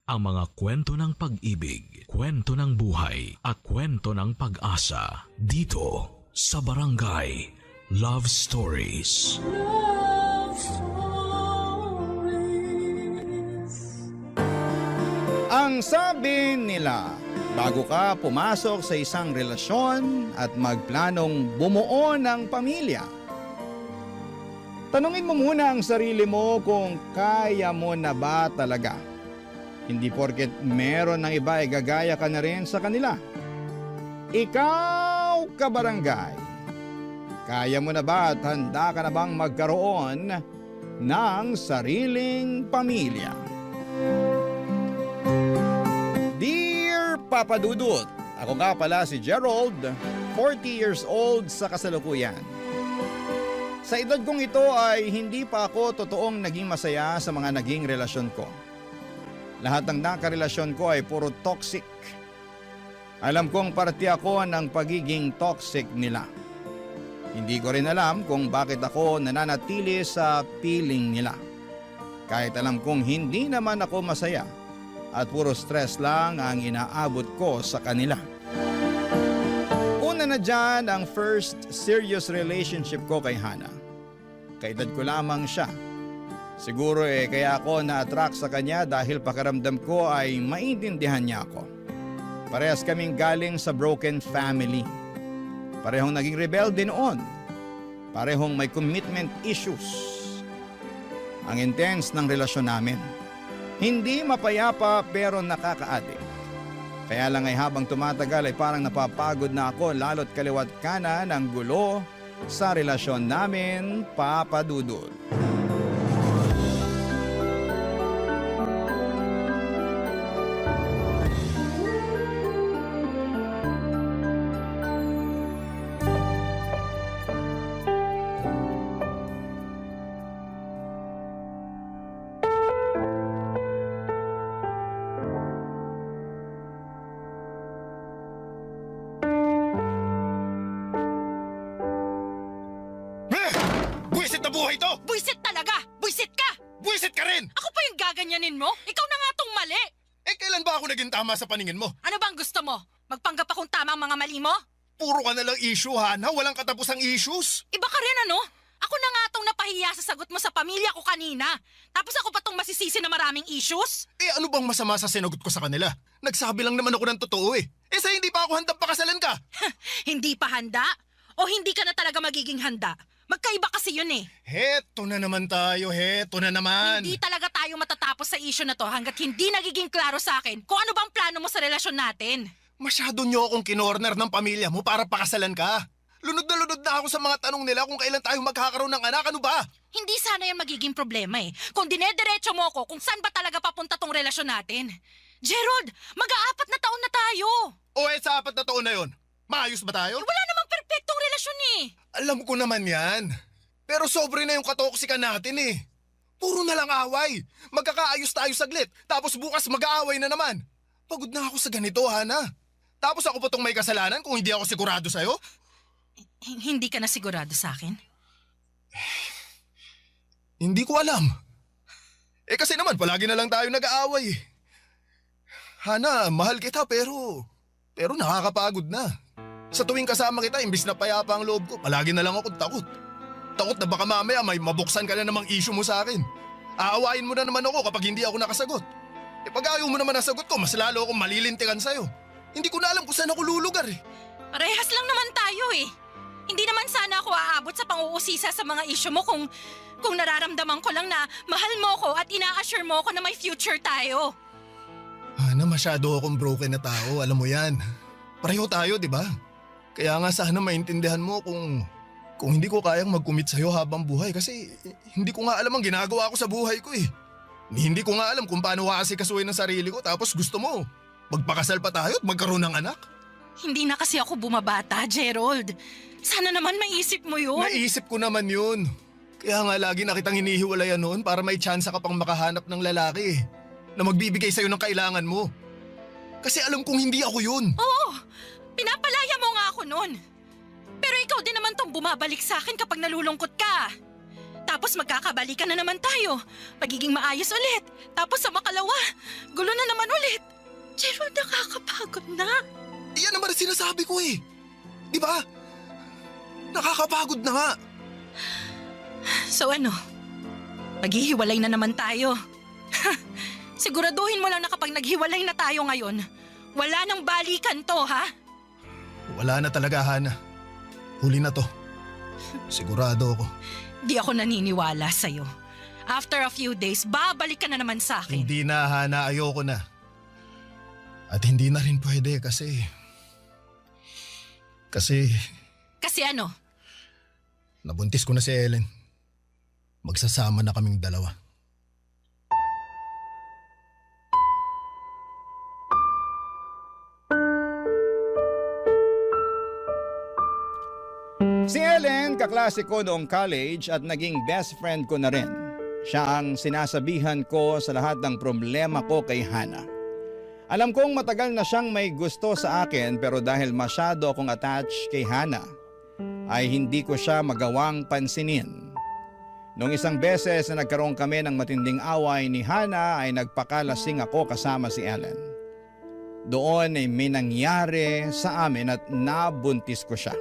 ang mga kwento ng pag-ibig, kwento ng buhay at kwento ng pag-asa dito sa Barangay Love Stories. Love Stories. Ang sabi nila, bago ka pumasok sa isang relasyon at magplanong bumuo ng pamilya, tanungin mo muna ang sarili mo kung kaya mo na ba talaga. Hindi porket meron ng iba ay gagaya ka na rin sa kanila. Ikaw, kabarangay, kaya mo na ba at handa ka na bang magkaroon ng sariling pamilya? Dear Papa Dudut, ako nga pala si Gerald, 40 years old sa kasalukuyan. Sa edad kong ito ay hindi pa ako totoong naging masaya sa mga naging relasyon ko. Lahat ng nakarelasyon ko ay puro toxic. Alam kong parte ako ng pagiging toxic nila. Hindi ko rin alam kung bakit ako nananatili sa piling nila. Kahit alam kong hindi naman ako masaya at puro stress lang ang inaabot ko sa kanila. Una na dyan ang first serious relationship ko kay Hana. Kaedad ko lamang siya. Siguro kaya ako na-attract sa kanya dahil pakiramdam ko ay maintindihan niya ako. Parehas kaming galing sa broken family. Parehong naging rebelde noon. Parehong may commitment issues. Ang intense ng relasyon namin. Hindi mapayapa pero nakaka-addict. Kaya lang ay habang tumatagal ay parang napapagod na ako lalo't kaliwat kanan ng gulo sa relasyon namin, Papa Dudut. Buwisit na buhay to! Buisit talaga! Buisit ka! Buwisit ka rin! Ako pa yung gaganyanin mo? Ikaw na nga tong mali! Kailan ba ako naging tama sa paningin mo? Ano bang gusto mo? Magpanggap akong tama ang mga mali mo? Puro ka na lang issue, Hana. Walang katapusang issues. Iba ka rin ano? Ako na nga tong napahiya sa sagot mo sa pamilya ko kanina. Tapos ako pa tong masisisi na maraming issues? Ano bang masama sa sinagot ko sa kanila? Nagsabi lang naman ako ng totoo sa hindi pa ako handang pakasalan ka. Hindi pa handa? O hindi ka na talaga magiging handa? Magkaiba kasi yun Heto na naman tayo, heto na naman. Hindi talaga tayo matatapos sa issue na to hanggat hindi nagiging klaro sa akin kung ano bang plano mo sa relasyon natin. Masyado niyo akong kinorner ng pamilya mo para pakasalan ka. Lunod na ako sa mga tanong nila kung kailan tayo magkakaroon ng anak, ano ba? Hindi sana yan magiging problema Kung dinediretso mo ko kung saan ba talaga papunta tong relasyon natin. Gerald, mag-aapat na taon na tayo. Sa 4 na taon na yon, maayos ba tayo? Wala namang perpektong relasyon Alam ko naman yan. Pero sobre na yung katoksikan natin Puro na lang away. Magkakaayos tayo saglit, tapos bukas mag-aaway na naman. Pagod na ako sa ganito, Hana. Tapos ako pa tong may kasalanan kung hindi ako sigurado sa'yo? Hindi ka na sigurado sa akin? Hindi ko alam. Kasi naman, palagi na lang tayo nag-aaway. Hana, mahal kita pero nakakapagod na. Sa tuwing kasama kita, imbis na payapa ang loob ko, palagi na lang ako takot. Takot na baka mamaya may mabuksan ka na namang issue mo sa akin. Aawain mo na naman ako kapag hindi ako nakasagot. Pag ayaw mo naman nasagot ko, mas lalo akong malilintikan sa'yo. Hindi ko na alam kung saan ako lulugar Parehas lang naman tayo Hindi naman sana ako aabot sa pang-uusisa sa mga issue mo kung nararamdaman ko lang na mahal mo ko at ina-assure mo ko na may future tayo. Hana, masyado akong broken na tao, alam mo yan. Pareho tayo, di ba? Kaya nga sana maintindihan mo kung hindi ko kayang mag-commit sa'yo habang buhay kasi hindi ko nga alam ang ginagawa ko sa buhay ko Hindi ko nga alam kung paano aasikasuhin ng sarili ko tapos gusto mo, magpakasal pa tayo at magkaroon ng anak? Hindi na kasi ako bumabata, Gerald. Sana naman maisip mo yun. Naisip ko naman yun. Kaya nga lagi na kitang hinihiwalayan noon para may tsansa ka pang makahanap ng lalaki na magbibigay sa'yo ng kailangan mo. Kasi alam kong hindi ako yun. Oo, pinapalaya mo nga ako noon. Pero ikaw din naman tong bumabalik sa akin kapag nalulungkot ka. Tapos magkakabalikan na naman tayo. Pagiging maayos ulit. Tapos sa makalawa, gulo na naman Pero nakakapagod na. Iyan naman ang sinasabi ko eh. Di ba? Nakakapagod na nga. So ano? Maghihiwalay na naman tayo. Siguraduhin mo lang na kapag naghiwalay na tayo ngayon, wala nang balikan to, ha? Wala na talaga, Hana. Huli na to. Sigurado ako. Di ako naniniwala sa'yo. After a few days, babalik ka na naman sa akin. Hindi na, Hana. Ayoko na. At hindi na rin pwede kasi... Kasi ano? Nabuntis ko na si Ellen. Magsasama na kaming dalawa. Si Ellen, kaklase ko noong college at naging best friend ko na rin. Siya ang sinasabihan ko sa lahat ng problema ko kay Hana. Alam kong matagal na siyang may gusto sa akin pero dahil masyado akong attached kay Hana, ay hindi ko siya magawang pansinin. Noong isang beses na nagkaroon kami ng matinding away ni Hana ay nagpakalasing ako kasama si Ellen. Doon ay may nangyari sa amin at nabuntis ko siya.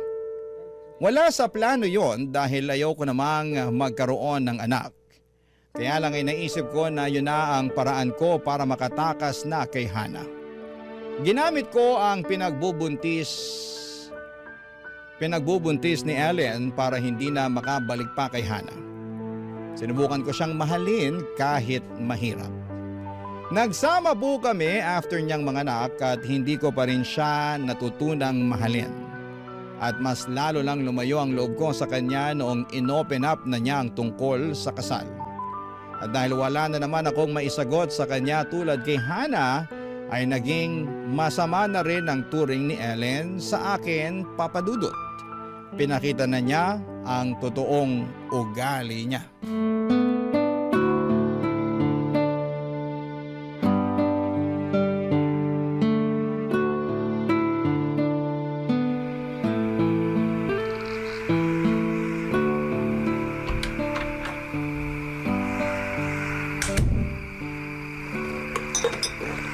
Wala sa plano yon dahil ayaw ko namang magkaroon ng anak. Kaya lang ay naisip ko na yun na ang paraan ko para makatakas na kay Hana. Ginamit ko ang pinagbubuntis ni Ellen para hindi na makabalik pa kay Hana. Sinubukan ko siyang mahalin kahit mahirap. Nagsama po kami after niyang manganak at hindi ko pa rin siya natutunang mahalin. At mas lalo lang lumayo ang loob ko sa kanya noong inopen up na niya ang tungkol sa kasal. At dahil wala na naman akong maisagot sa kanya tulad kay Hana, ay naging masama na rin ang turing ni Ellen sa akin, Papa Dudut. Pinakita na niya ang totoong ugali niya.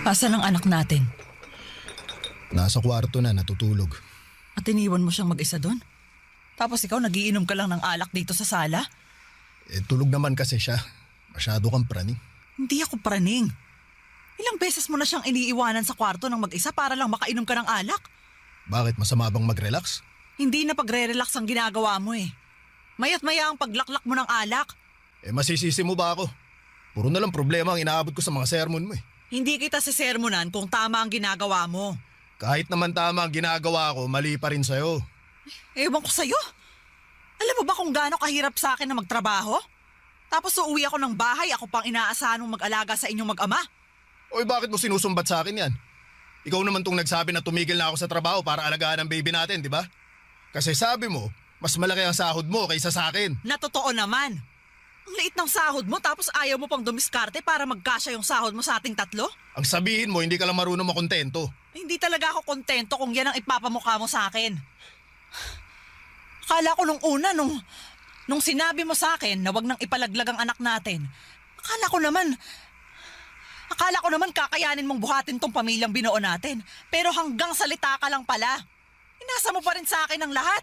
Asan ang anak natin? Nasa kwarto na, natutulog. At iniwan mo siyang mag-isa doon? Tapos ikaw nagiinom ka lang ng alak dito sa sala? Tulog naman kasi siya. Masyado kang praning. Hindi ako praning. Ilang beses mo na siyang iniiwanan sa kwarto ng mag-isa para lang makainom ka ng alak? Bakit, masama bang mag-relax? Hindi na pagre-relax ang ginagawa mo eh. Maya't maya ang paglaklak mo ng alak. Masisisi mo ba ako? Puro na lang problema ang inaabot ko sa mga sermon mo eh. Hindi kita sisermonan kung tama ang ginagawa mo. Kahit naman tama ang ginagawa ko, mali pa rin sa'yo. Ewan ko sa'yo. Alam mo ba kung gaano kahirap sa akin na magtrabaho? Tapos uuwi ako ng bahay, ako pang inaasahan mong mag-alaga sa inyong mag-ama. Oy, bakit mo sinusumbat sa akin yan? Ikaw naman tong nagsabi na tumigil na ako sa trabaho para alagaan ang baby natin, di ba? Kasi sabi mo, mas malaki ang sahod mo kaysa sa akin. Na totoo naman. Ang liit ng sahod mo tapos ayaw mo pang dumiskarte para magkasya yung sahod mo sa ating tatlo? Ang sabihin mo, hindi ka lang marunong makontento. Hindi talaga ako kontento kung yan ang ipapamukha mo sa akin. Akala ko nung una, nung sinabi mo sa akin na wag nang ipalaglag ang anak natin, akala ko naman kakayanin mong buhatin tong pamilyang binuo natin. Pero hanggang salita ka lang pala. Inasa mo pa rin sa akin ang lahat.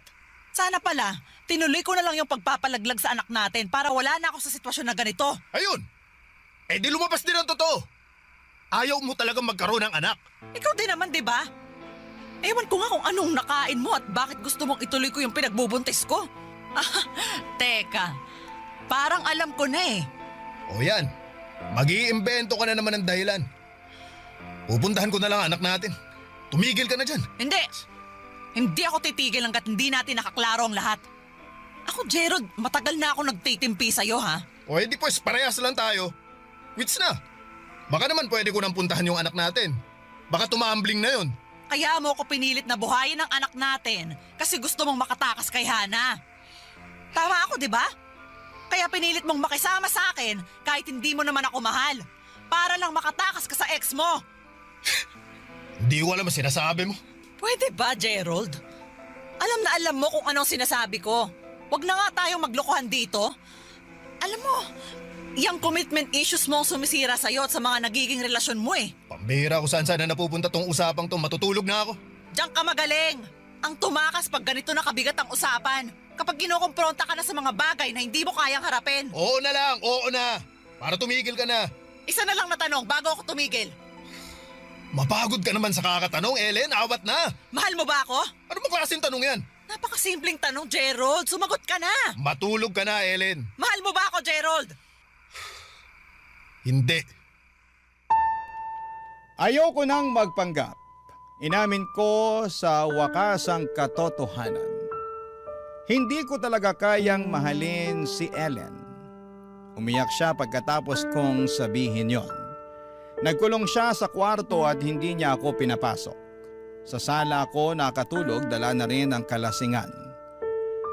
Sana pala, tinuloy ko na lang yung pagpapalaglag sa anak natin para wala na ako sa sitwasyon na ganito. Ayun! Di lumabas din ang totoo. Ayaw mo talagang magkaroon ng anak. Ikaw din naman, di ba? Ewan ko nga kung anong nakain mo at bakit gusto mong ituloy ko yung pinagbubuntis ko. Teka, parang alam ko na eh. O yan, mag-iimbento ka na naman ng dahilan. Pupuntahan ko na lang anak natin. Tumigil ka na dyan. Hindi ako titigil hanggat hindi natin nakaklaro ang lahat. Ako, Gerald, matagal na ako nagtitimpi sa'yo, ha? O di pues, parehas lang tayo. Wits na. Baka naman pwede ko nang puntahan yung anak natin. Baka tumambling na yun. Kaya mo ako pinilit na buhayin ang anak natin kasi gusto mong makatakas kay Hana. Tama ako, di ba? Kaya pinilit mong makisama sa akin kahit hindi mo naman ako mahal. Para lang makatakas ka sa ex mo. Hindi ko alam ang sinasabi mo. Pwede ba, Gerald? Alam na alam mo kung anong sinasabi ko. Huwag na nga tayong maglokohan dito. Alam mo, Yang commitment issues mo ang sumisira sa'yo at sa mga nagiging relasyon mo eh. Pambihira ko saan na napupunta tong usapang to. Matutulog na ako. Diyan ka magaling. Ang tumakas pag ganito na kabigat ang usapan. Kapag kinukumpronta ka na sa mga bagay na hindi mo kayang harapin. Oo na lang, oo na. Para tumigil ka na. Isa na lang na tanong bago ako tumigil. Mapagod ka naman sa kakatanong, Ellen. Awat na. Mahal mo ba ako? Ano bang klaseng tanong yan? Napakasimpleng tanong, Gerald. Sumagot ka na. Matulog ka na, Ellen. Mahal mo ba ako, Gerald? Hindi. Ayoko nang magpanggap. Inamin ko sa wakas ang katotohanan. Hindi ko talaga kayang mahalin si Ellen. Umiyak siya pagkatapos kong sabihin yon. Nagkulong siya sa kwarto at hindi niya ako pinapasok. Sa sala ako nakatulog, dala na rin ang kalasingan.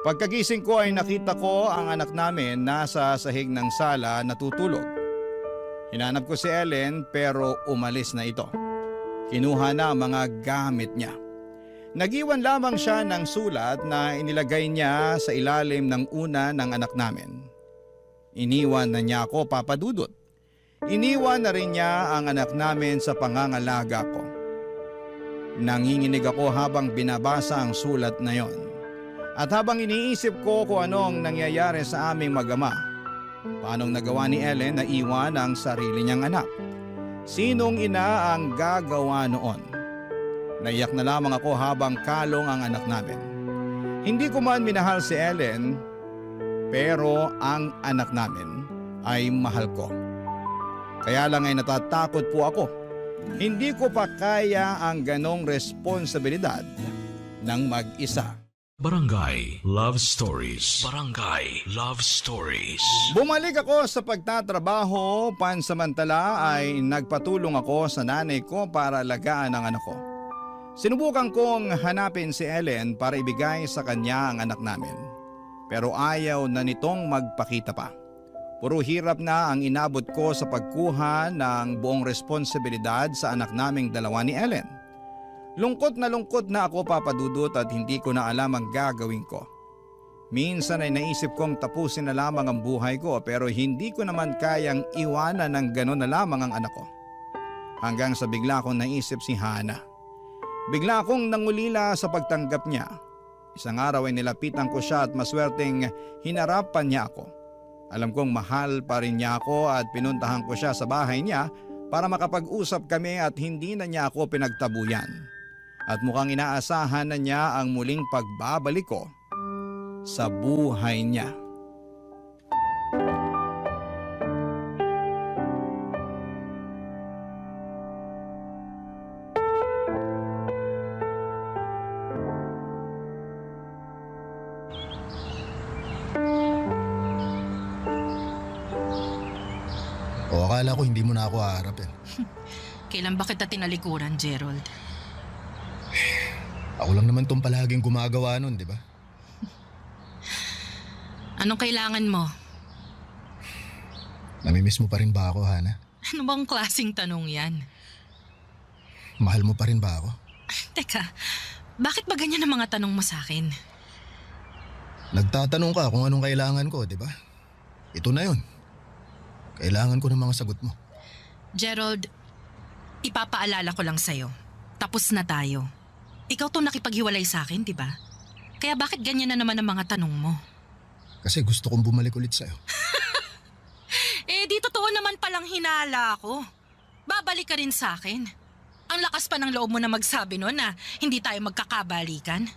Pagkagising ko ay nakita ko ang anak namin nasa sahig ng sala natutulog. Hinanap ko si Ellen pero umalis na ito. Kinuha na ang mga gamit niya. Nagiwan lamang siya ng sulat na inilagay niya sa ilalim ng una ng anak namin. Iniwan na niya ako, Papa Dudut. Iniwan na rin niya ang anak namin sa pangangalaga ko. Nanginginig ako habang binabasa ang sulat na yon. At habang iniisip ko kung anong nangyayari sa aming mag-ama. Paanong nagawa ni Ellen na iwan ang sarili niyang anak? Sinong ina ang gagawa noon? Naiyak na lamang ako habang kalong ang anak namin. Hindi ko man minahal si Ellen, pero ang anak namin ay mahal ko. Kaya lang ay natatakot po ako. Hindi ko pa kaya ang ganong responsibilidad ng mag-isa. Barangay Love Stories. Barangay Love Stories. Bumalik ako sa pagtatrabaho, pansamantala ay nagpatulong ako sa nanay ko para alagaan ang anak ko. Sinubukan kong hanapin si Ellen para ibigay sa kanya ang anak namin. Pero ayaw na nitong magpakita pa. Puro hirap na ang inabot ko sa pagkuha ng buong responsibilidad sa anak naming dalawa ni Ellen. Lungkot na ako, Papa Dudut, at hindi ko na alam ang gagawin ko. Minsan ay naisip kong tapusin na lamang ang buhay ko pero hindi ko naman kayang iwanan ng gano'n na lamang ang anak ko. Hanggang sa bigla akong naisip si Hana. Bigla akong nangulila sa pagtanggap niya. Isang araw ay nilapitan ko siya at maswerteng hinarapan niya ako. Alam kong mahal pa rin niya ako at pinuntahan ko siya sa bahay niya para makapag-usap kami at hindi na niya ako pinagtabuyan. At mukhang inaasahan na niya ang muling pagbabalik ko sa buhay niya. O akala ko hindi mo na ako haharapin. Kailan ba kita tinalikuran, Gerald? Ako lang naman tong palaging gumagawa nun, di ba? Anong kailangan mo? Namimiss mo pa rin ba ako, Hana? Ano bang klaseng tanong yan? Mahal mo pa rin ba ako? Teka, bakit ba ganyan ang mga tanong mo sa akin? Nagtatanong ka kung anong kailangan ko, di ba? Ito na yun. Kailangan ko ng mga sagot mo. Gerald, ipapaalala ko lang sa'yo. Tapos na tayo. Ikaw to nakipaghiwalay sa akin, di ba? Kaya bakit ganyan na naman ang mga tanong mo? Kasi gusto kong bumalik ulit sa'yo. Di totoo naman palang hinala ako. Babalik ka rin sa akin. Ang lakas pa ng loob mo na magsabi no na hindi tayo magkakabalikan.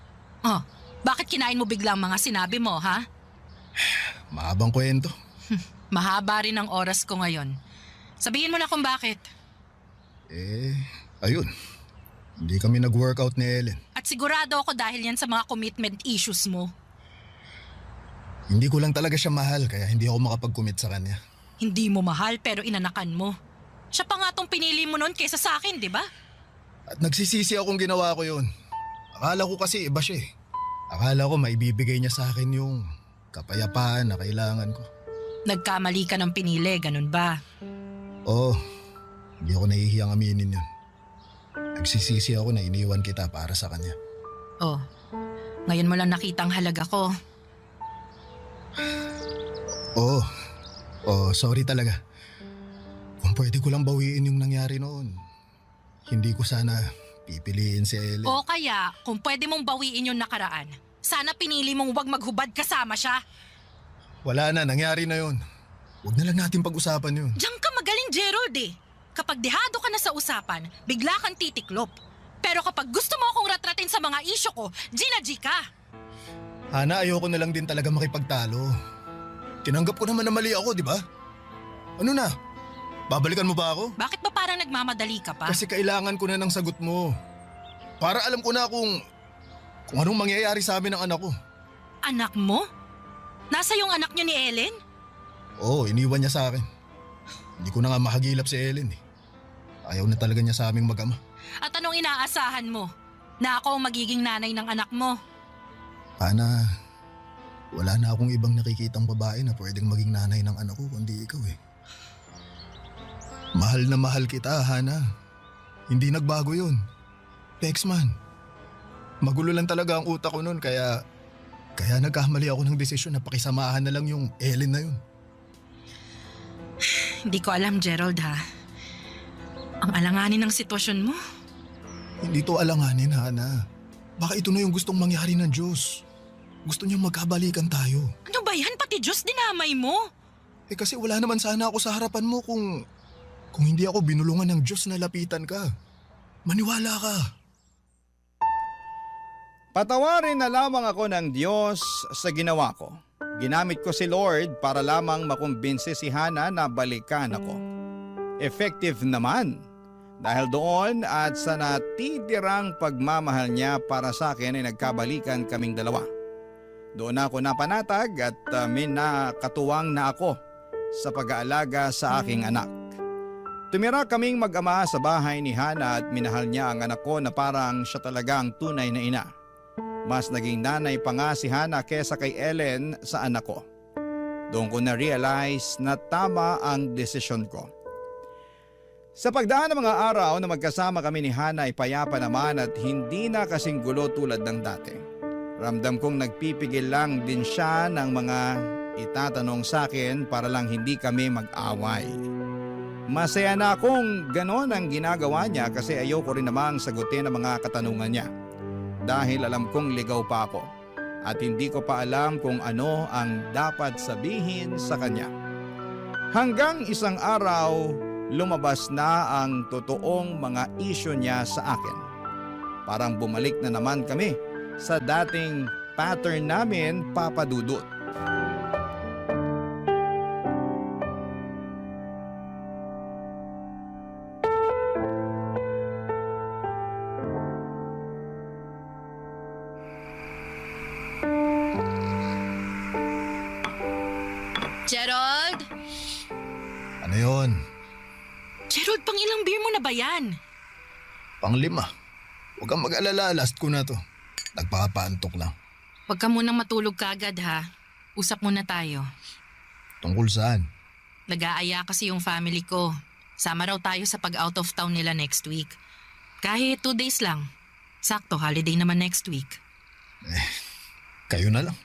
Oh, bakit kinain mo biglang mga sinabi mo, ha? Mahabang kwento. Mahaba rin ang oras ko ngayon. Sabihin mo na kung bakit. Ayun. Hindi kami nag-workout ni Ellen. At sigurado ako dahil yan sa mga commitment issues mo. Hindi ko lang talaga siya mahal kaya hindi ako makapag-commit sa kanya. Hindi mo mahal pero inanakan mo. Siya pa nga tong pinili mo noon kaysa sa akin, di ba? At nagsisisi akong ginawa ko yun. Akala ko kasi iba siya eh. Akala ko maibibigay niya sa akin yung kapayapaan na kailangan ko. Nagkamali ka ng pinili, ganun ba? Oo. Hindi ako nahihiyang aminin yun. Nagsisisi ako na iniwan kita para sa kanya. Oh, ngayon mo lang nakita ang halaga ko. Oo. Oh, sorry talaga. Kung pwede ko lang bawiin yung nangyari noon, hindi ko sana pipiliin si Ellen. O kaya, kung pwede mong bawiin yung nakaraan, sana pinili mong wag maghubad kasama siya. Wala na, nangyari na yun. Huwag na lang natin pag-usapan yun. Diyan ka magaling, Gerald eh. Kapag dehado ka na sa usapan, bigla kang titiklop. Pero kapag gusto mo akong ratratin sa mga isyo ko, G ka. Hana, ayoko na lang din talaga makipagtalo. Tinanggap ko naman na mali ako, di ba? Ano na? Babalikan mo ba ako? Bakit ba parang nagmamadali ka pa? Kasi kailangan ko na ng sagot mo. Para alam ko na kung anong mangyayari sa amin ng anak ko. Anak mo? Nasa yung anak niyo ni Ellen? Oo, iniwan niya sa akin. Hindi ko na nga mahagilap si Ellen eh. Ayaw na talaga niya sa aming mag-ama. At anong inaasahan mo? Na ako ang magiging nanay ng anak mo? Hana, wala na akong ibang nakikitang babae na pwedeng maging nanay ng anak ko kundi ikaw eh. Mahal na mahal kita, Hana. Hindi nagbago yun. Pexman, magulo lang talaga ang utak ko noon kaya nagkamali ako ng desisyon na pakisamahan na lang yung Ellen na yun. Hindi ko alam, Gerald ha. Ang alanganin ng sitwasyon mo. Hindi to alanganin, Hana. Baka ito na yung gustong mangyari ng Diyos. Gusto niyang magkabalikan tayo. Ano ba yan? Pati Diyos dinamay mo. Eh kasi wala naman sana ako sa harapan mo kung hindi ako binulungan ng Diyos na lapitan ka. Maniwala ka. Patawarin na lamang ako ng Diyos sa ginawa ko. Ginamit ko si Lord para lamang makumbinsi si Hana na balikan ako. Effective naman. Dahil doon at sa natitirang pagmamahal niya para sa akin ay nagkabalikan kaming dalawa. Doon ako napanatag at may nakatuwang na ako sa pag-aalaga sa aking anak. Tumira kaming mag-ama sa bahay ni Hana at minahal niya ang anak ko na parang siya talaga ang tunay na ina. Mas naging nanay pa nga si Hana kesa kay Ellen sa anak ko. Doon ko na-realize na tama ang desisyon ko. Sa pagdaan ng mga araw na magkasama kami ni Hana ay payapa naman at hindi na kasing gulo tulad ng dati. Ramdam kong nagpipigil lang din siya ng mga itatanong sa akin para lang hindi kami mag-away. Masaya na akong ganon ang ginagawa niya kasi ayoko rin namang sagutin ang mga katanungan niya. Dahil alam kong ligaw pa ako at hindi ko pa alam kung ano ang dapat sabihin sa kanya. Hanggang isang araw, lumabas na ang totoong mga isyu niya sa akin. Parang bumalik na naman kami sa dating pattern namin, Papa Dudut. Gerald? Ano yun? Gerald, pang ilang beer mo na ba yan? Pang-5. Huwag kang mag-alala, last ko na to. Nagpapaantok lang. Huwag ka munang matulog kagad ha. Usap muna tayo. Tungkol saan? Nag-aaya kasi yung family ko. Sama raw tayo sa pag-out of town nila next week. Kahit 2 days lang. Sakto, holiday naman next week. Kayo na lang.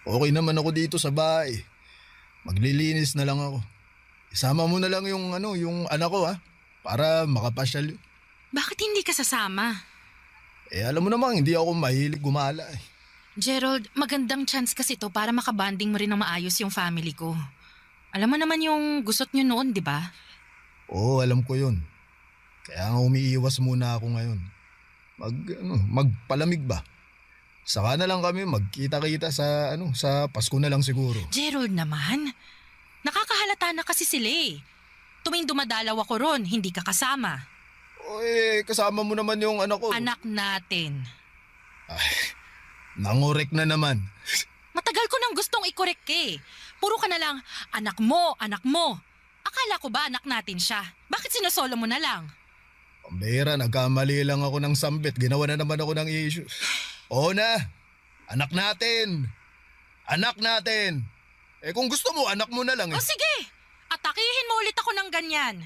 Okay naman ako dito sa bahay. Maglilinis na lang ako. Isama mo na lang yung anak ko ha. Para makapasyal. Bakit hindi ka sasama? Alam mo namang hindi ako mahilig gumala eh. Gerald, magandang chance kasi to para makabanding mo rin ng maayos yung family ko. Alam mo naman yung gusot nyo noon, di ba? Oo, alam ko yun. Kaya nga umiiwas muna ako ngayon. Magpalamig ba? Saka na lang kami magkita-kita sa Pasko na lang siguro. Gerald naman, nakakahalata na kasi sila eh. Tuwing dumadalaw ako ron, hindi ka kasama. Kasama mo naman yung anak ko. Anak natin. Nangurek na naman. Matagal ko nang gustong i-correct eh. Puro ka na lang, anak mo, anak mo. Akala ko ba anak natin siya? Bakit sinusolo mo na lang? Pambira, nagkamali lang ako ng sambit. Ginawa na naman ako ng issue. Oo na, anak natin. Anak natin. Kung gusto mo, anak mo na lang eh. O sige, atakihin mo ulit ako ng ganyan.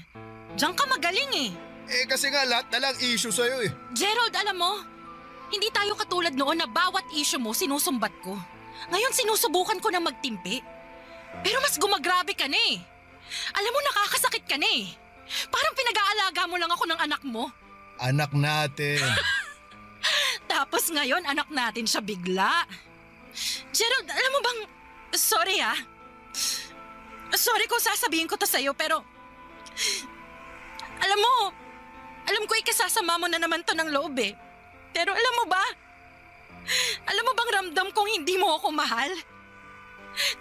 Diyan ka magaling eh. Kasi nga lahat na lang issue sa'yo eh. Gerald, alam mo, hindi tayo katulad noon na bawat issue mo sinusumbat ko. Ngayon sinusubukan ko na magtimpi. Pero mas gumagrabe ka na eh. Alam mo, nakakasakit ka na eh. Parang pinag-aalaga mo lang ako ng anak mo. Anak natin. Tapos ngayon, anak natin siya bigla. Gerald, alam mo bang... Sorry ah. Sorry kung sasabihin ko to sa'yo, pero... Alam ko ikasasama mo na naman to ng loob eh. Pero alam mo ba? Alam mo bang ramdam kong hindi mo ako mahal?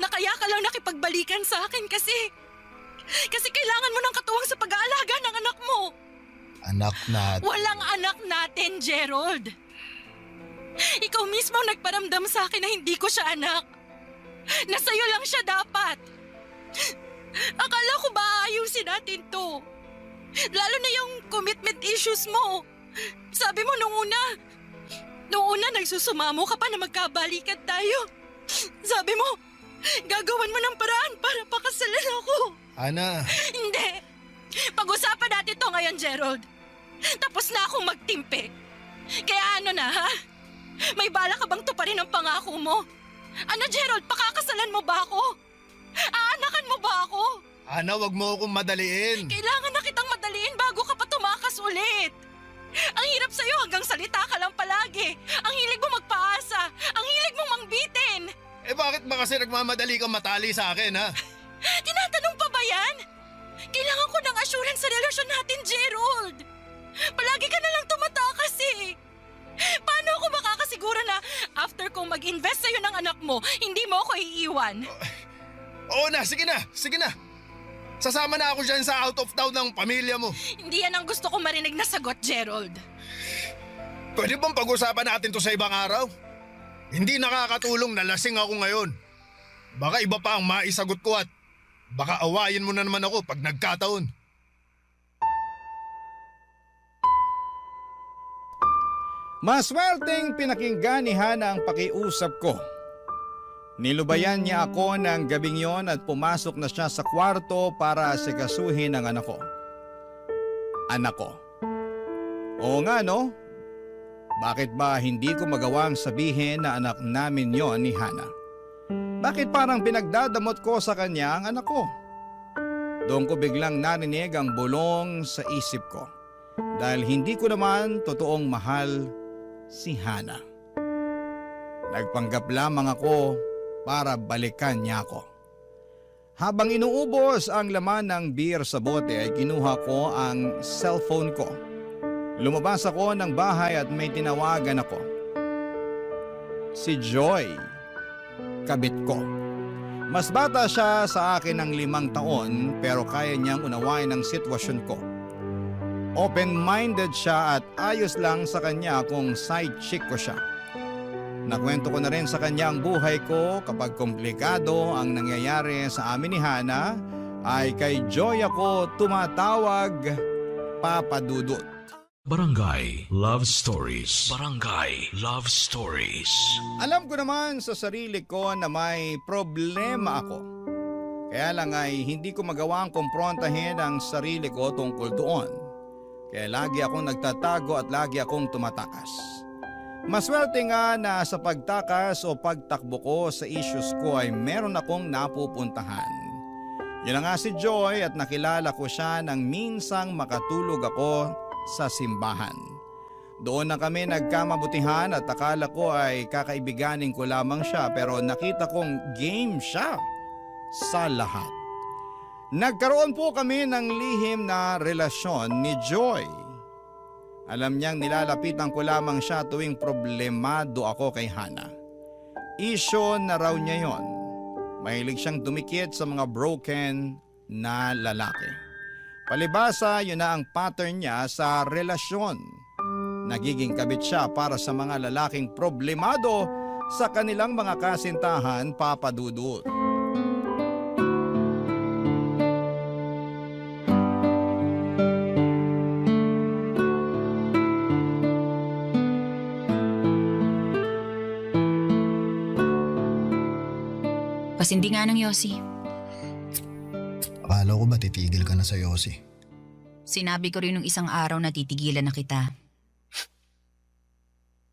Na kaya ka lang nakipagbalikan sa akin kasi kailangan mo ng katuwang sa pag-aalaga ng anak mo. Anak natin. Walang anak natin, Gerald. Ikaw mismo nagparamdam sa akin na hindi ko siya anak. Na sa'yo lang siya dapat. Akala ko ba ayusin natin to? Lalo na yung commitment issues mo. Sabi mo nung una nagsusumamo ka pa na magkabalikan tayo. Sabi mo, gagawan mo ng paraan para pakasalan ako. Ana, Hindi. Pag-usapan natin to ngayon, Gerald. Tapos na akong magtimpi. Kaya ano na, ha? May bala ka bang tuparin ang pangako mo? Ano, Gerald, pakakasalan mo ba ako? Aanakan mo ba ako? Ana, wag mo akong madaliin. Kailangan na kitang madaliin bago ka pa tumakas ulit. Ang hirap sa'yo hanggang salita ka lang palagi. Ang hilig mo magpaasa. Ang hilig mo mangbitin. Eh bakit ba kasi nagmamadali kang matali sa akin, ha? Tinatanong pa ba yan? Kailangan ko ng assurance sa relasyon natin, Gerald. Palagi ka na lang tumatakas eh. Paano ako makakasiguro na after kong mag-invest sa'yo ng anak mo, hindi mo ako iiwan? Oo na, sige na, sige na. Sasama na ako dyan sa out of town ng pamilya mo. Hindi yan ang gusto kong marinig na sagot, Gerald. Pwede bang pag-usapan natin to sa ibang araw? Hindi nakakatulong na lasing ako ngayon. Baka iba pa ang maisagot ko at baka awayin mo na naman ako pag nagkataon. Maswerteng pinakinggan ni Hana ang pakiusap ko. Nilubayan niya ako ng gabing yon at pumasok na siya sa kwarto para asikasuhin ang anak ko. Anak ko. Oo nga no? Bakit ba hindi ko magawang sabihin na anak namin yon ni Hana? Bakit parang pinagdadamot ko sa kanya ang anak ko? Doon ko biglang narinig ang bulong sa isip ko dahil hindi ko naman totoong mahal si Hana. Nagpanggap lamang ako para balikan niya ako. Habang inuubos ang laman ng beer sa bote ay kinuha ko ang cellphone ko. Lumabas ako ng bahay at may tinawagan ako. Si Joy, kabit ko. Mas bata siya sa akin ng 5 taon pero kaya niyang unawain ang sitwasyon ko. Open-minded siya at ayos lang sa kanya kung side chick ko siya. Nakwento ko na rin sa kanya ang buhay ko kapag komplikado ang nangyayari sa amin ni Hana ay kay Joy ako tumatawag Papa Dudut. Barangay Love Stories. Barangay Love Stories. Alam ko naman sa sarili ko na may problema ako. Kaya lang ay hindi ko magawang kumprontahin ang sarili ko tungkol doon. Kaya lagi akong nagtatago at lagi akong tumatakas. Maswerte nga na sa pagtakas o pagtakbo ko sa issues ko ay meron akong napupuntahan. Yun na nga si Joy at nakilala ko siya nang minsang makatulog ako sa simbahan. Doon na kami nagkamabutihan at akala ko ay kakaibiganin ko lamang siya pero nakita kong game siya sa lahat. Nagkaroon po kami ng lihim na relasyon ni Joy. Alam niyang nilalapitan ko lamang siya tuwing problemado ako kay Hana. Isyo na raw niya yon. Mahilig siyang dumikit sa mga broken na lalaki. Palibasa, yun na ang pattern niya sa relasyon. Nagiging kabit siya para sa mga lalaking problemado sa kanilang mga kasintahan, Papa Dudut. Pasindi nga ng Yossi. Akala ko ba titigil ka na sa Yossi? Sinabi ko rin nung isang araw na titigilan na kita.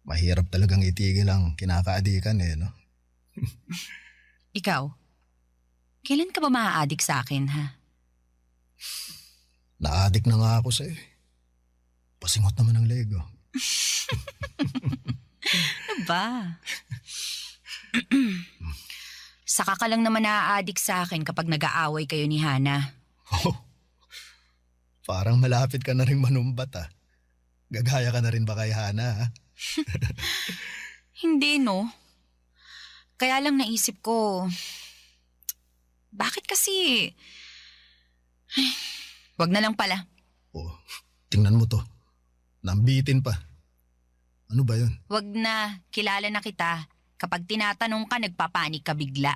Mahirap talagang itigil ang kinakaadikan no? Ikaw, kailan ka ba maa-addict sa akin, ha? Na-addict na nga ako sa'yo. Pasingot naman ang Lego. Ano ba? Saka ka lang naman na-addict sa akin kapag nag-aaway kayo ni Hana. Oh, parang malapit ka na rin manumbat ah. Gagaya ka na rin ba kay Hana ha? Hindi, no? Kaya lang naisip ko, bakit kasi... Ay, wag na lang pala. Oh, tingnan mo to. Nambitin pa. Ano ba yun? Wag na, kilala na kita. Kapag tinatanong ka, nagpapanik ka bigla.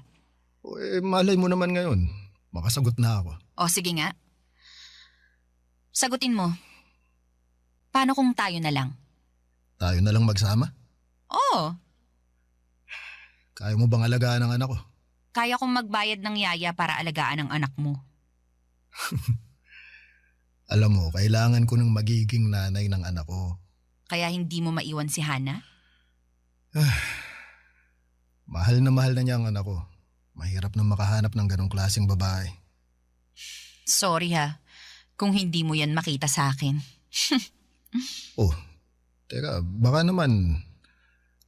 Oh, malay mo naman ngayon. Makasagot na ako. O sige nga. Sagutin mo. Paano kung tayo na lang? Tayo na lang magsama? Oo, Kaya mo bang alagaan ang anak ko? kaya kong magbayad ng yaya para alagaan ang anak mo. Alam mo, kailangan ko ng magiging nanay ng anak ko. Kaya hindi mo maiwan si Hana? Mahal na niya ang anak ko. Mahirap na makahanap ng ganong klaseng babae. Sorry ha, kung hindi mo yan makita sa akin. Oh, teka, baka naman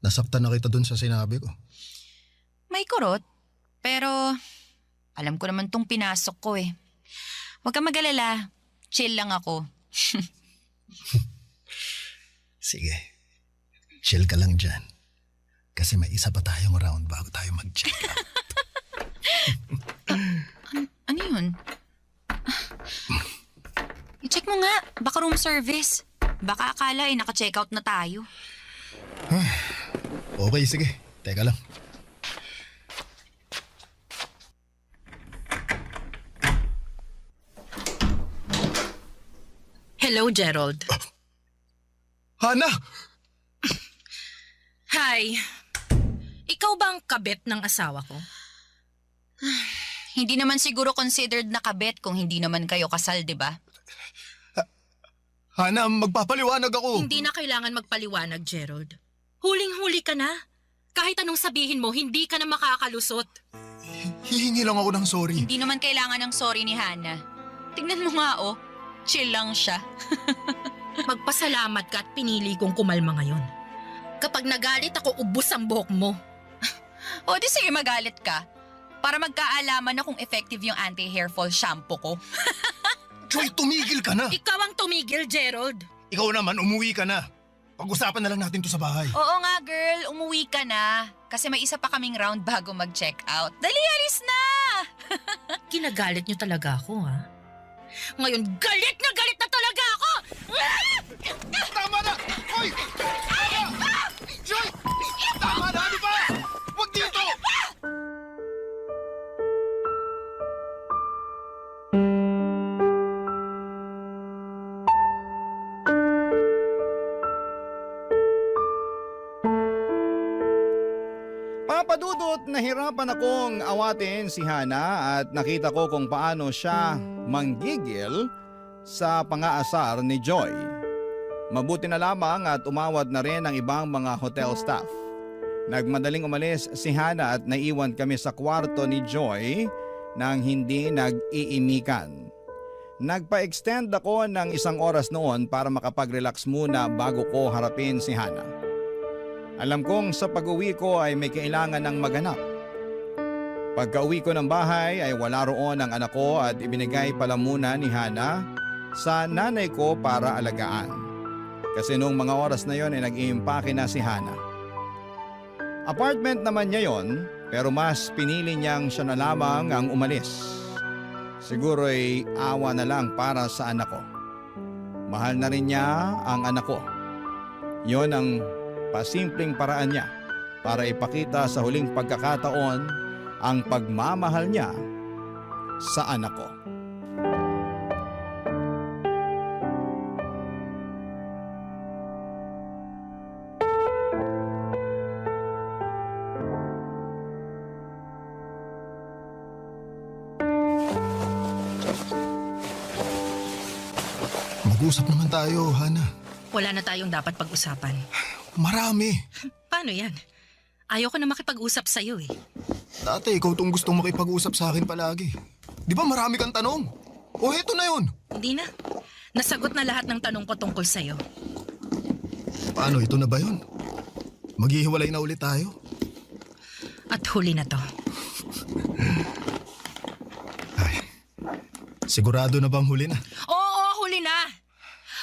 nasaktan na kita dun sa sinabi ko. May kurot, pero alam ko naman tong pinasok ko eh. Huwag kang mag-alala, chill lang ako. Sige, chill ka lang dyan. Kasi may isa pa tayong round bago tayo mag-check out. Ano yun? I-check mo nga, baka room service. Baka akala naka-check out na tayo. Okay, sige. Teka lang. Hello, Gerald. Hana! Hi. Ikaw ba ang kabit ng asawa ko? Hindi naman siguro considered na kabet kung hindi naman kayo kasal, di ba? Hana, magpapaliwanag ako. Hindi na kailangan magpaliwanag, Gerald. Huling-huli ka na. Kahit anong sabihin mo, hindi ka na makakalusot. Hihingi lang ako ng sorry. Hindi naman kailangan ng sorry ni Hana. Tignan mo nga oh, chill lang siya. Magpasalamat ka at pinili kong kumalma ngayon. Kapag nagalit ako, ubus ang buhok mo. O di sige magalit ka. Para magkaalaman na kung effective yung anti-hair fall shampoo ko. Joy, tumigil ka na. Ikaw ang tumigil, Gerald. Ikaw naman, umuwi ka na. Pag-usapan na lang natin to sa bahay. Oo nga girl, umuwi ka na. Kasi may isa pa kaming round bago mag-check out. Dali, alis na! Kinagalit niyo talaga ako, ha? Ngayon, galit na talaga ako! Tama na! Hoy! Joy! Tama na! Ano ba? Huwag dito! Papadudot, nahirapan akong awatin si Hana at nakita ko kung paano siya manggigil sa pangaasar ni Joy. Mabuti na lamang at umawat na rin ang ibang mga hotel staff. Nagmadaling umalis si Hana at naiwan kami sa kwarto ni Joy nang hindi nag-iimikan. Nagpa-extend ako ng 1 oras noon para makapag-relax muna bago ko harapin si Hana. Alam kong sa pag-uwi ko ay may kailangan ng maganap. Pagka-uwi ko ng bahay ay wala roon ang anak ko at ibinigay pala muna ni Hana sa nanay ko para alagaan. Kasi noong mga oras na yon ay nag-iimpake na si Hana. Apartment naman niya yon pero mas pinili niyang siya na lamang ang umalis. Siguro ay awa na lang para sa anak ko. Mahal na rin niya ang anak ko. Yon ang pasimpleng paraan niya para ipakita sa huling pagkakataon ang pagmamahal niya sa anak ko. Mag-usap naman tayo, Hana. Wala na tayong dapat pag-usapan. Marami. Paano yan? Ayoko na makipag-usap sa'yo eh. Dati ikaw tong gustong makipag-usap sa akin palagi. Di ba marami kang tanong? O heto na yun. Hindi na. Nasagot na lahat ng tanong ko tungkol sa'yo. Paano, ito na ba yun? Maghihiwalay na ulit tayo? At huli na to. Ay, sigurado na bang huli na? Oo, huli na.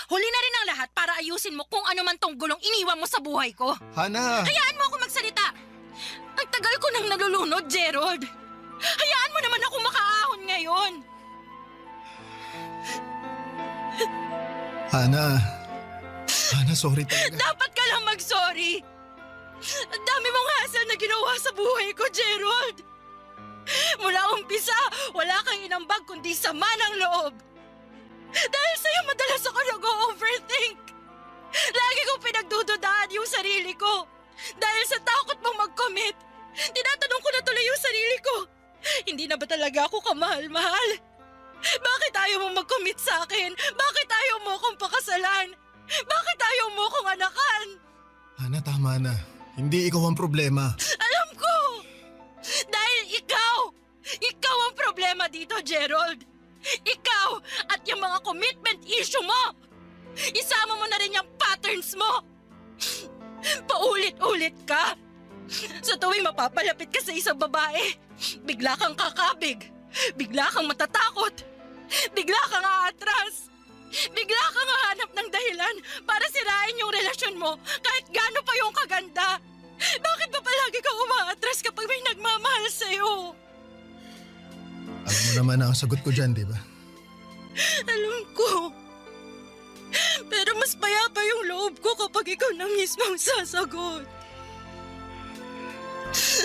Huli na rin ang lahat para ayusin mo kung ano man tong gulong iniwan mo sa buhay ko. Hana! Hayaan mo ako magsalita. Ang tagal ko nang nalulunod, Gerald. Hayaan mo naman ako makaahon ngayon. Hana, sorry talaga. Dapat ka lang mag-sorry. Ang dami mong hassle na ginawa sa buhay ko, Gerald. Mula umpisa, wala kang inambag kundi sama ng loob. Dahil sa'yo madalas ako nag-overthink. Lagi kong pinagdududaan yung sarili ko. Dahil sa takot mong mag-commit, tinatanong ko na tuloy yung sarili ko. Hindi na ba talaga ako kamahal-mahal? Bakit ayaw mo mag-commit sa akin? Bakit ayaw mo akong pakasalan? Bakit ayaw mo akong anakan? Hana, tama na. Hindi ikaw ang problema. Alam ko! Dahil ikaw ang problema dito, Gerald. Ikaw at yung mga commitment issue mo. Isama mo na rin yung patterns mo. Paulit-ulit ka. Sa tuwing mapapalapit ka sa isang babae, bigla kang kakabig. Bigla kang matatakot. Bigla kang aatras. Bigla kang hahanap ng dahilan para sirain yung relasyon mo kahit gaano pa yung kaganda. Bakit ba palagi kang umaatras kapag may nagmamahal sa'yo? Alam mo naman ang sagot ko dyan, di ba? Alam ko. Pero mas payapa yung loob ko kapag ikaw na mismo ang sasagot.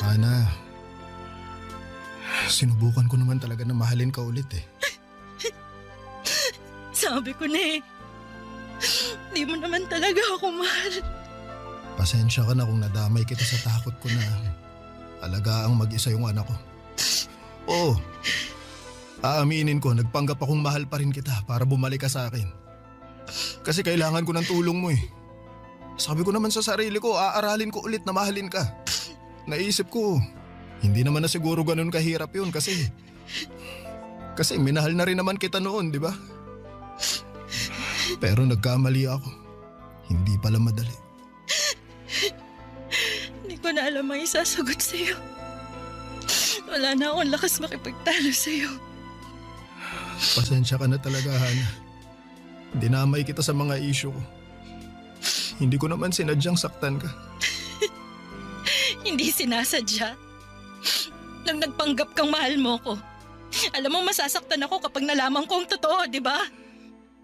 Hana, sinubukan ko naman talaga na mahalin ka ulit eh. Sabi ko na eh. Di mo naman talaga ako mahal. Pasensya ka na kung nadamay kita sa takot ko na alagaang mag-isa yung anak ko. Oo, aaminin ko, nagpanggap akong mahal pa rin kita para bumalik ka sa akin. Kasi kailangan ko ng tulong mo eh. Sabi ko naman sa sarili ko, aaralin ko ulit na mahalin ka. Naisip ko, hindi naman na siguro ganun kahirap yun kasi minahal na rin naman kita noon, di ba? Pero nagkamali ako. Hindi pala madali. Hindi ko na alam ang isasagot sa'yo. Wala na akong lakas makipagtalo sa'yo. Pasensya ka na talaga, Hana. Dinamay kita sa mga issue ko. Hindi ko naman sinadyang saktan ka. Hindi sinasadya. Nang nagpanggap kang mahal mo ko. Alam mo, masasaktan ako kapag nalaman ko ang totoo, di ba?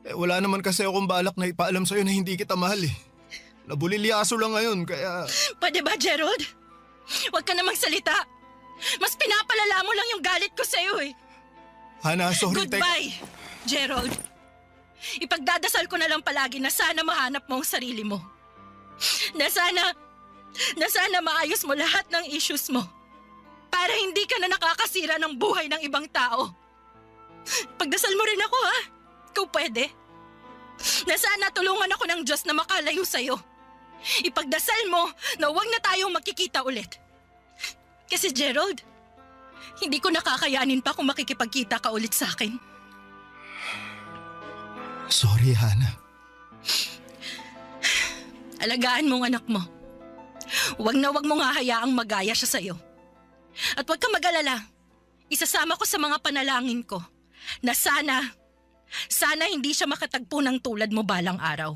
Wala naman kasi akong balak na ipaalam sa'yo na hindi kita mahal eh. Nabulilyaso lang ngayon, kaya... Pwede ba, Gerald? Huwag ka na magsalita. Mas pinapalala mo lang yung galit ko sa'yo eh. Hana, sorry. Goodbye, Gerald. Ipagdadasal ko na lang palagi na sana mahanap mo ang sarili mo. Na sana maayos mo lahat ng issues mo. Para hindi ka na nakakasira ng buhay ng ibang tao. Pagdasal mo rin ako, ha? Ikaw pwede. Na sana tulungan ako ng Diyos na makalayo sa'yo. Ipagdasal mo na huwag na tayong magkikita ulit. Kasi Gerald, hindi ko nakakayanin pa kung makikipagkita ka ulit sa akin. Sorry, Hana. Alagaan mo ang anak mo. Huwag na huwag mong hahayaang magaya siya sa'yo. At huwag kang mag-alala. Isasama ko sa mga panalangin ko na sana hindi siya makatagpo ng tulad mo balang araw.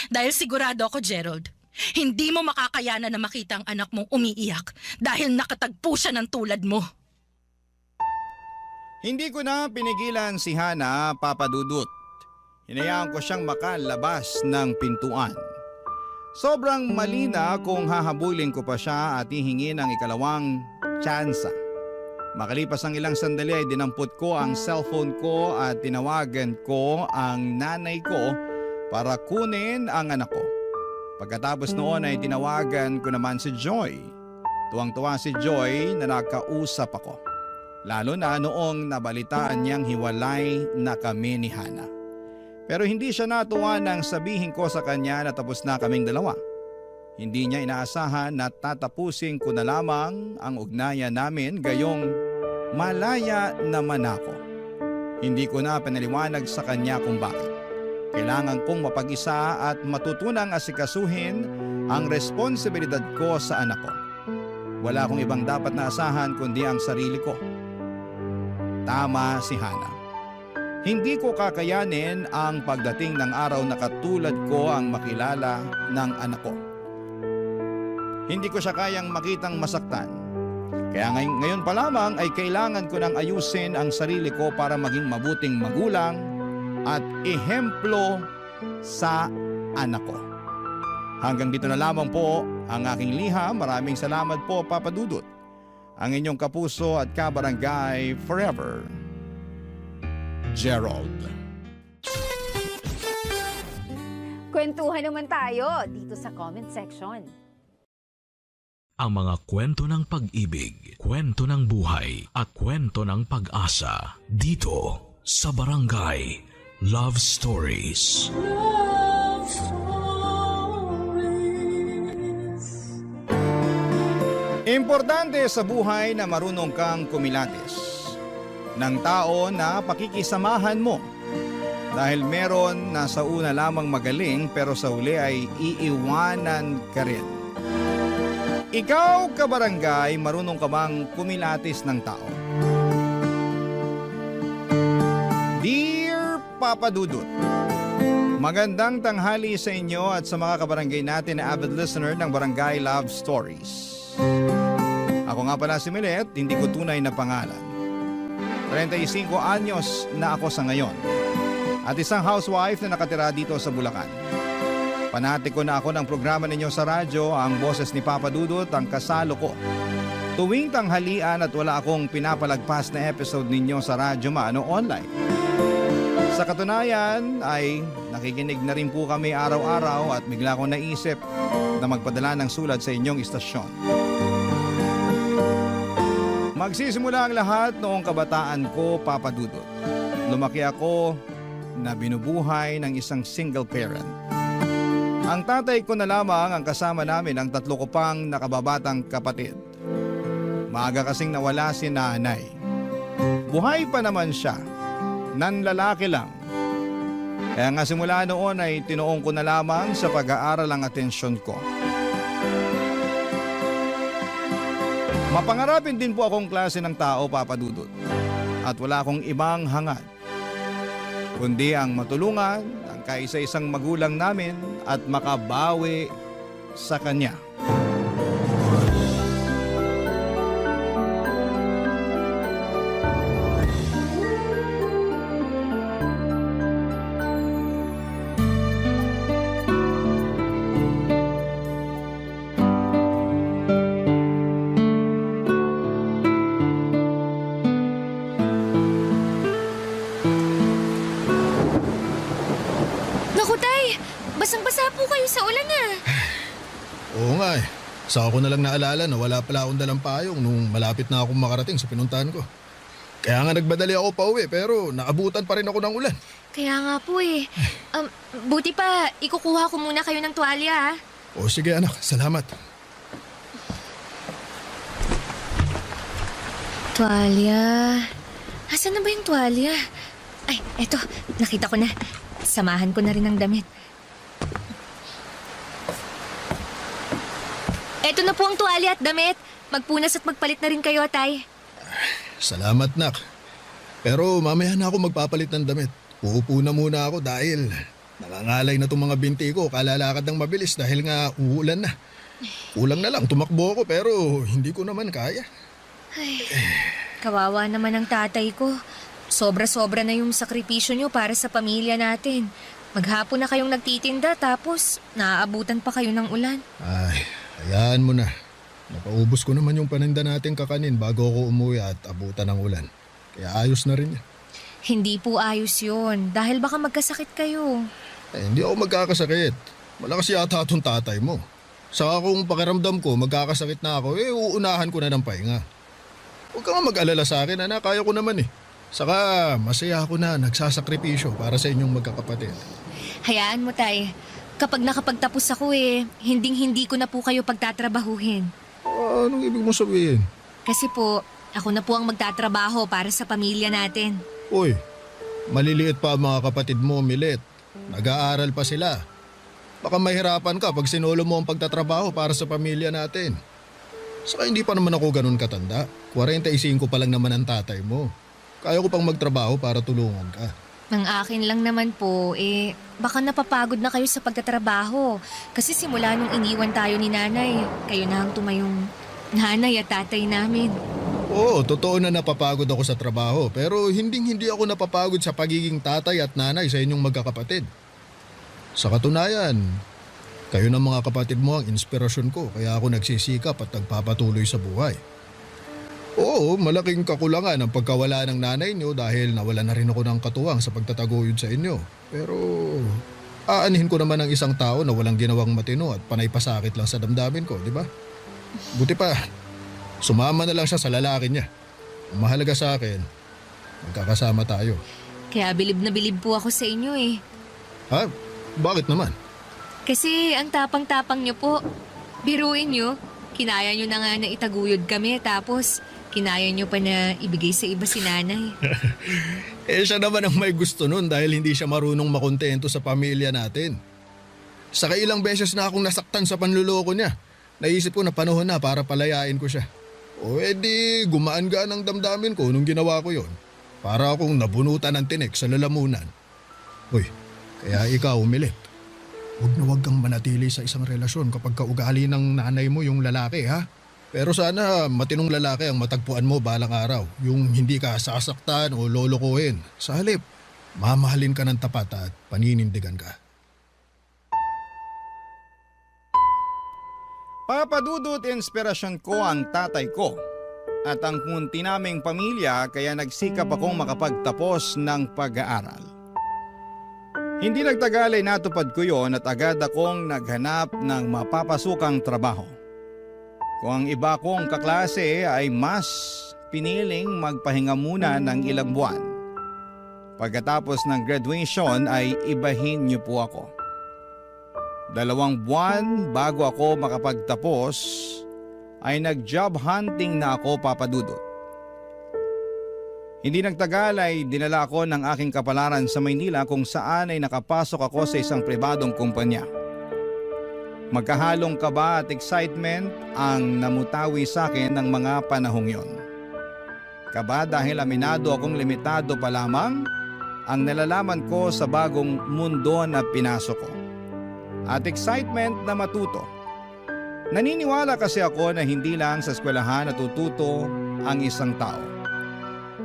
Dahil sigurado ako, Gerald, hindi mo makakayanan na makita ang anak mong umiiyak dahil nakatagpo siya ng tulad mo. Hindi ko na pinigilan si Hana, Papa Dudut. Hinayaan ko siyang makalabas ng pintuan. Sobrang mali na kung hahabulin ko pa siya at hihingin ang ikalawang tsansa. Makalipas ang ilang sandali ay dinampot ko ang cellphone ko at tinawagan ko ang nanay ko para kunin ang anak ko. Pagkatapos noon ay tinawagan ko naman si Joy. Tuwang-tuwa si Joy na nakausap ako. Lalo na noong nabalitaan niyang hiwalay na kami ni Hana. Pero hindi siya natuwa nang sabihin ko sa kanya na tapos na kaming dalawa. Hindi niya inaasahan na tatapusin ko na lamang ang ugnayan namin gayong malaya naman ako. Hindi ko na pinaliwanag sa kanya kung bakit. Kailangan kong mapag-isa at matutunang asikasuhin ang responsibilidad ko sa anak ko. Wala akong ibang dapat na asahan kundi ang sarili ko. Tama si Hana. Hindi ko kakayanin ang pagdating ng araw na katulad ko ang makilala ng anak ko. Hindi ko siya kayang makitang masaktan. Kaya ngayon pa lamang ay kailangan ko nang ayusin ang sarili ko para maging mabuting magulang at ehemplo sa anak ko. Hanggang dito na lamang po ang aking liham. Maraming salamat po, Papa Dudut. Ang inyong kapuso at kabarangay forever, Gerald. Kwentuhan naman tayo dito sa comment section. Ang mga kwento ng pag-ibig, kwento ng buhay at kwento ng pag-asa dito sa Barangay Love Stories. Love Stories. Importante sa buhay na marunong kang kumilatis ng tao na pakikisamahan mo. Dahil meron na sa una lamang magaling pero sa uli ay iiwanan ka rin. Ikaw, kabarangay, marunong ka bang kumilatis ng tao? Dear Papa Dudut, magandang tanghali sa inyo at sa mga kabarangay natin na avid listener ng Barangay Love Stories. Ako nga pala si Milet, hindi ko tunay na pangalan. 35 anyos na ako sa ngayon at isang housewife na nakatira dito sa Bulacan. Panati ko na ako ng programa ninyo sa radyo, ang boses ni Papa Dudut, ang kasalo ko. Tuwing tanghalian at wala akong pinapalagpas na episode ninyo sa radyo maano online. Sa katunayan ay nakikinig na rin po kami araw-araw at bigla akong naisip na magpadala ng sulat sa inyong istasyon. Magsisimula ang lahat noong kabataan ko, Papa Dudut. Lumaki ako na binubuhay ng isang single parent. Ang tatay ko na lamang ang kasama namin ang 3 ko pang nakababatang kapatid. Maaga kasing nawala si nanay. Buhay pa naman siya, nanlalaki lang. Kaya nga simula noon ay tinuong ko na lamang sa pag-aaral ang atensyon ko. Mapangarapin din po akong klase ng tao, Papa Dudut. At wala akong ibang hangad, kundi ang matulungan ang kaisa-isang magulang namin at makabawi sa kanya. Naku, Tay! Basang-basa po kayo sa ulan ah. Oo nga eh. Saka ko na lang naalala na wala pala akong dalang payong nung malapit na akong makarating sa pinuntahan ko. Kaya nga nagbadali ako pa uwi pero naabutan pa rin ako ng ulan. Kaya nga po eh. Buti pa, ikukuha ko muna kayo ng tuwalya ah. O sige anak, salamat. Tuwalya. Asan na ba yung tuwalya? Ay, eto. Nakita ko na. Samahan ko na rin ng damit. Eto na po ang tuwalya at damit. Magpunas at magpalit na rin kayo, Tay. Salamat nak. Pero mamaya na ako magpapalit ng damit. Uupo na muna ako dahil nangangalay na itong mga binti ko. Kalalakad ng mabilis dahil nga uulan na. Kulang na lang, tumakbo ako pero hindi ko naman kaya. Ay, kawawa naman ang tatay ko. Sobra-sobra na yung sakripisyo nyo para sa pamilya natin. Maghapon na kayong nagtitinda tapos naaabutan pa kayo ng ulan. Ay, hayaan mo na. Napaubos ko naman yung paninda natin kakanin bago ako umuwi at abutan ng ulan. Kaya ayos na rin yan. Hindi po ayos yun dahil baka magkasakit kayo. Hindi ako magkakasakit. Malakas yata itong tatay mo. Saka kung pakiramdam ko magkakasakit na ako, uunahan ko na ng pahinga. Huwag ka nga mag-alala sa akin, anak. Kaya ko naman eh. Saka masaya ako na nagsasakripisyo para sa inyong magkakapatid. Hayaan mo, Tay. Kapag nakapagtapos ako hinding-hindi ko na po kayo pagtatrabahuhin. Anong ibig mo sabihin? Kasi po, ako na po ang magtatrabaho para sa pamilya natin. Uy, Maliliit pa ang mga kapatid mo, Milet. Nag-aaral pa sila. Baka mahirapan ka pag sinulo mo ang pagtatrabaho para sa pamilya natin. Saka hindi pa naman ako ganun katanda. 45 pa lang naman ang tatay mo. Kaya ko pang magtrabaho para tulungan ka. Ang akin lang naman po, baka napapagod na kayo sa pagtatrabaho. Kasi simula nung iniwan tayo ni nanay, kayo na ang tumayong nanay at tatay namin. Oo, totoo na napapagod ako sa trabaho. Pero hindi ako napapagod sa pagiging tatay at nanay sa inyong magkakapatid. Sa katunayan, kayo ng mga kapatid mo ang inspirasyon ko. Kaya ako nagsisikap at nagpapatuloy sa buhay. Oo, malaking kakulangan ang pagkawala ng nanay niyo dahil nawala na rin ako ng katuwang sa pagtataguyod sa inyo. Pero aanhin ko naman ang isang tao na walang ginawang matino at panay pasakit lang sa damdamin ko, di ba? Buti pa, sumama na lang siya sa lalaki niya. Ang mahalaga sa akin, magkakasama tayo. Kaya bilib na bilib po ako sa inyo eh. Ha? Bakit naman? Kasi ang tapang-tapang niyo po. Biruin niyo, kinaya niyo na nga na itaguyod kami tapos kinaya niyo pa na ibigay sa iba si nanay. Siya naman ang may gusto nun dahil hindi siya marunong makontento sa pamilya natin. Saka ilang beses na akong nasaktan sa panluloko niya. Naisip ko na panahon na para palayain ko siya. O edi gumaan-gaan ang damdamin ko nung ginawa ko yon. Para akong nabunutan ng tinik sa lalamunan. Hoy, kaya ikaw, Milet. Huwag kang manatili sa isang relasyon kapag kaugali ng nanay mo yung lalaki, ha? Pero sana matinong lalaki ang matagpuan mo balang araw. Yung hindi ka sasaktan o lolokohin. Sa halip, mamahalin ka ng tapat at paninindigan ka. Papadudot inspirasyon ko ang tatay ko at ang munti naming pamilya kaya nagsikap akong makapagtapos ng pag-aaral. Hindi nagtagal ay natupad ko yon at agad akong naghanap ng mapapasukang trabaho. Kung ang iba kong kaklase ay mas piniling magpahinga muna ng ilang buwan. Pagkatapos ng graduation ay ibahin niyo po ako. 2 buwan bago ako makapagtapos ay nag-job hunting na ako, Papadudot. Hindi nagtagal ay dinala ako ng aking kapalaran sa Maynila kung saan ay nakapasok ako sa isang pribadong kumpanya. Magkahalong kaba at excitement ang namutawi sa akin ng mga panahong yon. Kaba dahil aminado akong limitado pa lamang ang nalalaman ko sa bagong mundo na pinasok ko. At excitement na matuto. Naniniwala kasi ako na hindi lang sa eskwelahan natututo ang isang tao.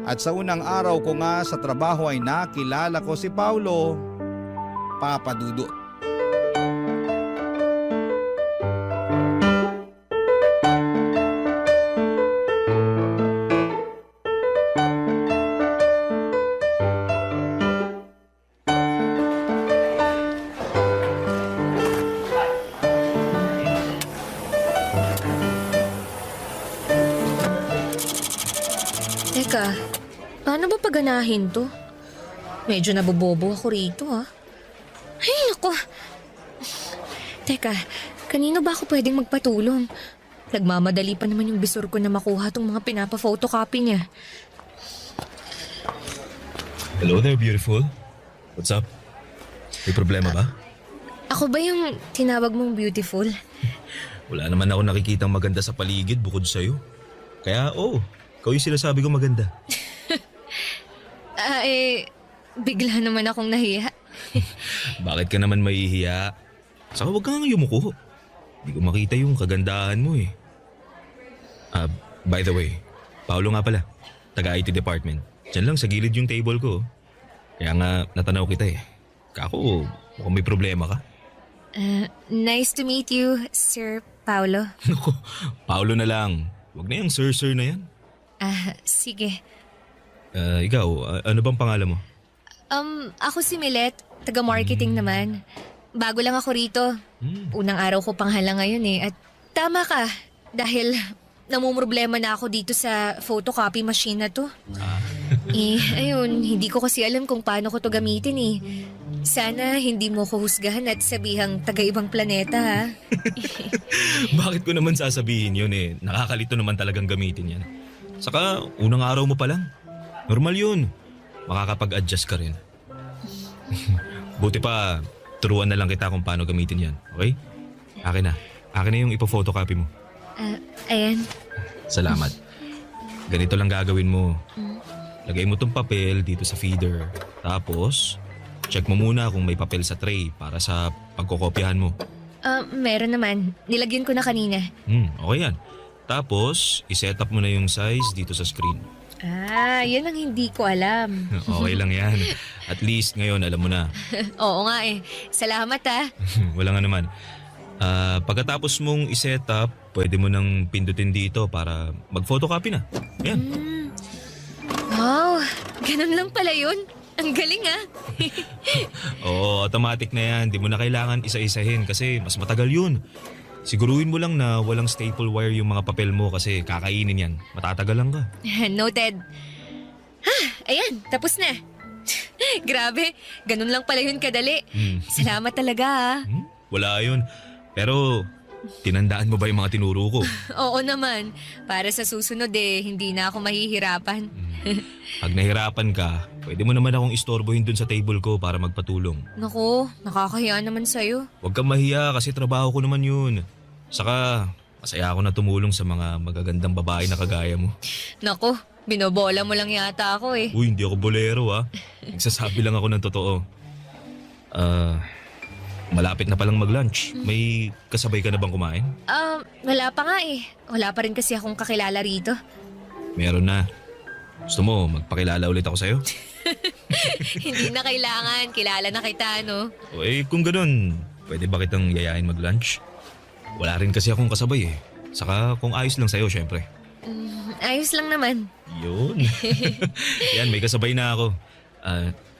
At sa unang araw ko nga sa trabaho ay nakilala ko si Paulo, Papadudot. Teka, paano ba paganahin to? Medyo nabobobo ako rito Ay, naku. Teka, kanino ba ako pwedeng magpatulong? Nagmamadali pa naman yung bisor ko na makuha tong mga pinapa-photocopy niya. Hello there, beautiful. What's up? May problema ba? Ako ba yung tinawag mong beautiful? Wala naman ako nakikitang maganda sa paligid bukod sa'yo. Kaya ikaw yung sinasabi ko maganda. Bigla naman akong nahiya. Bakit ka naman mahihiya? Saka huwag kang yumuko. Hindi ko makita yung kagandahan mo eh. By the way, Paolo nga pala. Taga-IT department. Diyan lang sa gilid yung table ko. Kaya nga natanaw kita eh. Kako, mukhang may problema ka. Nice to meet you, Sir Paulo. Naku, Paolo na lang. Huwag na yung sir na yan. Sige. Ikaw, ano bang pangalan mo? Ako si Milet, taga-marketing naman. Bago lang ako rito. Unang araw ko pang hala ngayon eh. At tama ka, dahil namumroblema na ako dito sa photocopy machine na to. Ayun, hindi ko kasi alam kung paano ko to gamitin eh. Sana hindi mo ko husgahan at sabihang taga-ibang planeta ha. Bakit ko naman sasabihin yun eh? Nakakalito naman talagang gamitin yan. Saka, unang araw mo pa lang. Normal yun. makakapag-adjust ka rin. Buti pa, turuan na lang kita kung paano gamitin yan, okay? Akin na. Akin na yung ipo-photocopy mo. Ayan. Salamat. Ganito lang gagawin mo. Lagay mo tong papel dito sa feeder. Tapos, check mo muna kung may papel sa tray para sa pagkokopyahan mo. Meron naman. Nilagyan ko na kanina. Okay yan. Tapos, iset up mo na yung size dito sa screen. Yan ang hindi ko alam. Okay lang yan. At least ngayon alam mo na. Oo nga eh. Salamat Wala nga naman. Pagkatapos mong iset up, pwede mo nang pindutin dito para mag-photocopy na. Yan. Wow, ganun lang pala yun. Ang galing Oo, automatic na yan. Di mo na kailangan isa-isahin kasi mas matagal yun. Siguruhin mo lang na walang staple wire yung mga papel mo kasi kakainin yan. Matatagalan ka. Noted. Ayan, tapos na. Grabe, ganun lang pala yun kadali. Salamat talaga Wala yun. Pero tinandaan mo ba yung mga tinuro ko? Oo naman. Para sa susunod hindi na ako mahihirapan. Pag nahirapan ka, pwede mo naman akong istorbohin dun sa table ko para magpatulong. Naku, nakakahiya naman sa'yo. Huwag kang mahiya kasi trabaho ko naman yun. Saka, masaya ako na tumulong sa mga magagandang babae na kagaya mo. Naku, binobola mo lang yata ako Uy, hindi ako bolero Nagsasabi lang ako ng totoo. Malapit na palang mag-lunch. May kasabay ka na bang kumain? Wala pa nga Wala pa rin kasi akong kakilala rito. Meron na. Gusto mo, magpakilala ulit ako sa'yo? Hindi na kailangan. Kilala na kita, no? Kung ganun, pwede ba kitang yayain mag-lunch? Wala rin kasi akong kasabay Saka kung ayos lang sa'yo, syempre. Ayos lang naman. Yun. Yan, may kasabay na ako.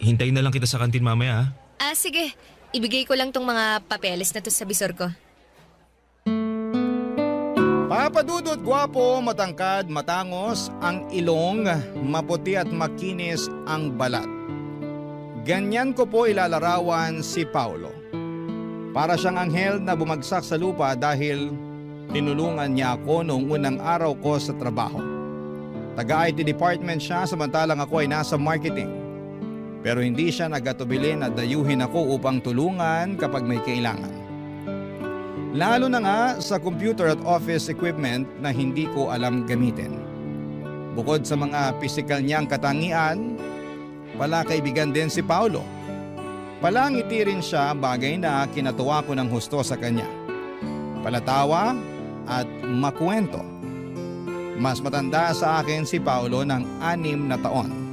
Hintayin na lang kita sa kantin mamaya Sige. Ibigay ko lang tong mga papeles na to sa bisor ko. Papadudot, gwapo, matangkad, matangos, ang ilong, maputi at makinis ang balat. Ganyan ko po ilalarawan si Paulo. Para siyang anghel na bumagsak sa lupa dahil tinulungan niya ako noong unang araw ko sa trabaho. Taga-IT department siya samantalang ako ay nasa marketing. Pero hindi siya nagatubili na dayuhin ako upang tulungan kapag may kailangan. Lalo na nga sa computer at office equipment na hindi ko alam gamitin. Bukod sa mga pisikal niyang katangian, palakaibigan din si Paulo. Palangiti rin siya, bagay na kinatuwa ko ng husto sa kanya. Palatawa at makuwento. Mas matanda sa akin si Paulo ng 6 na taon.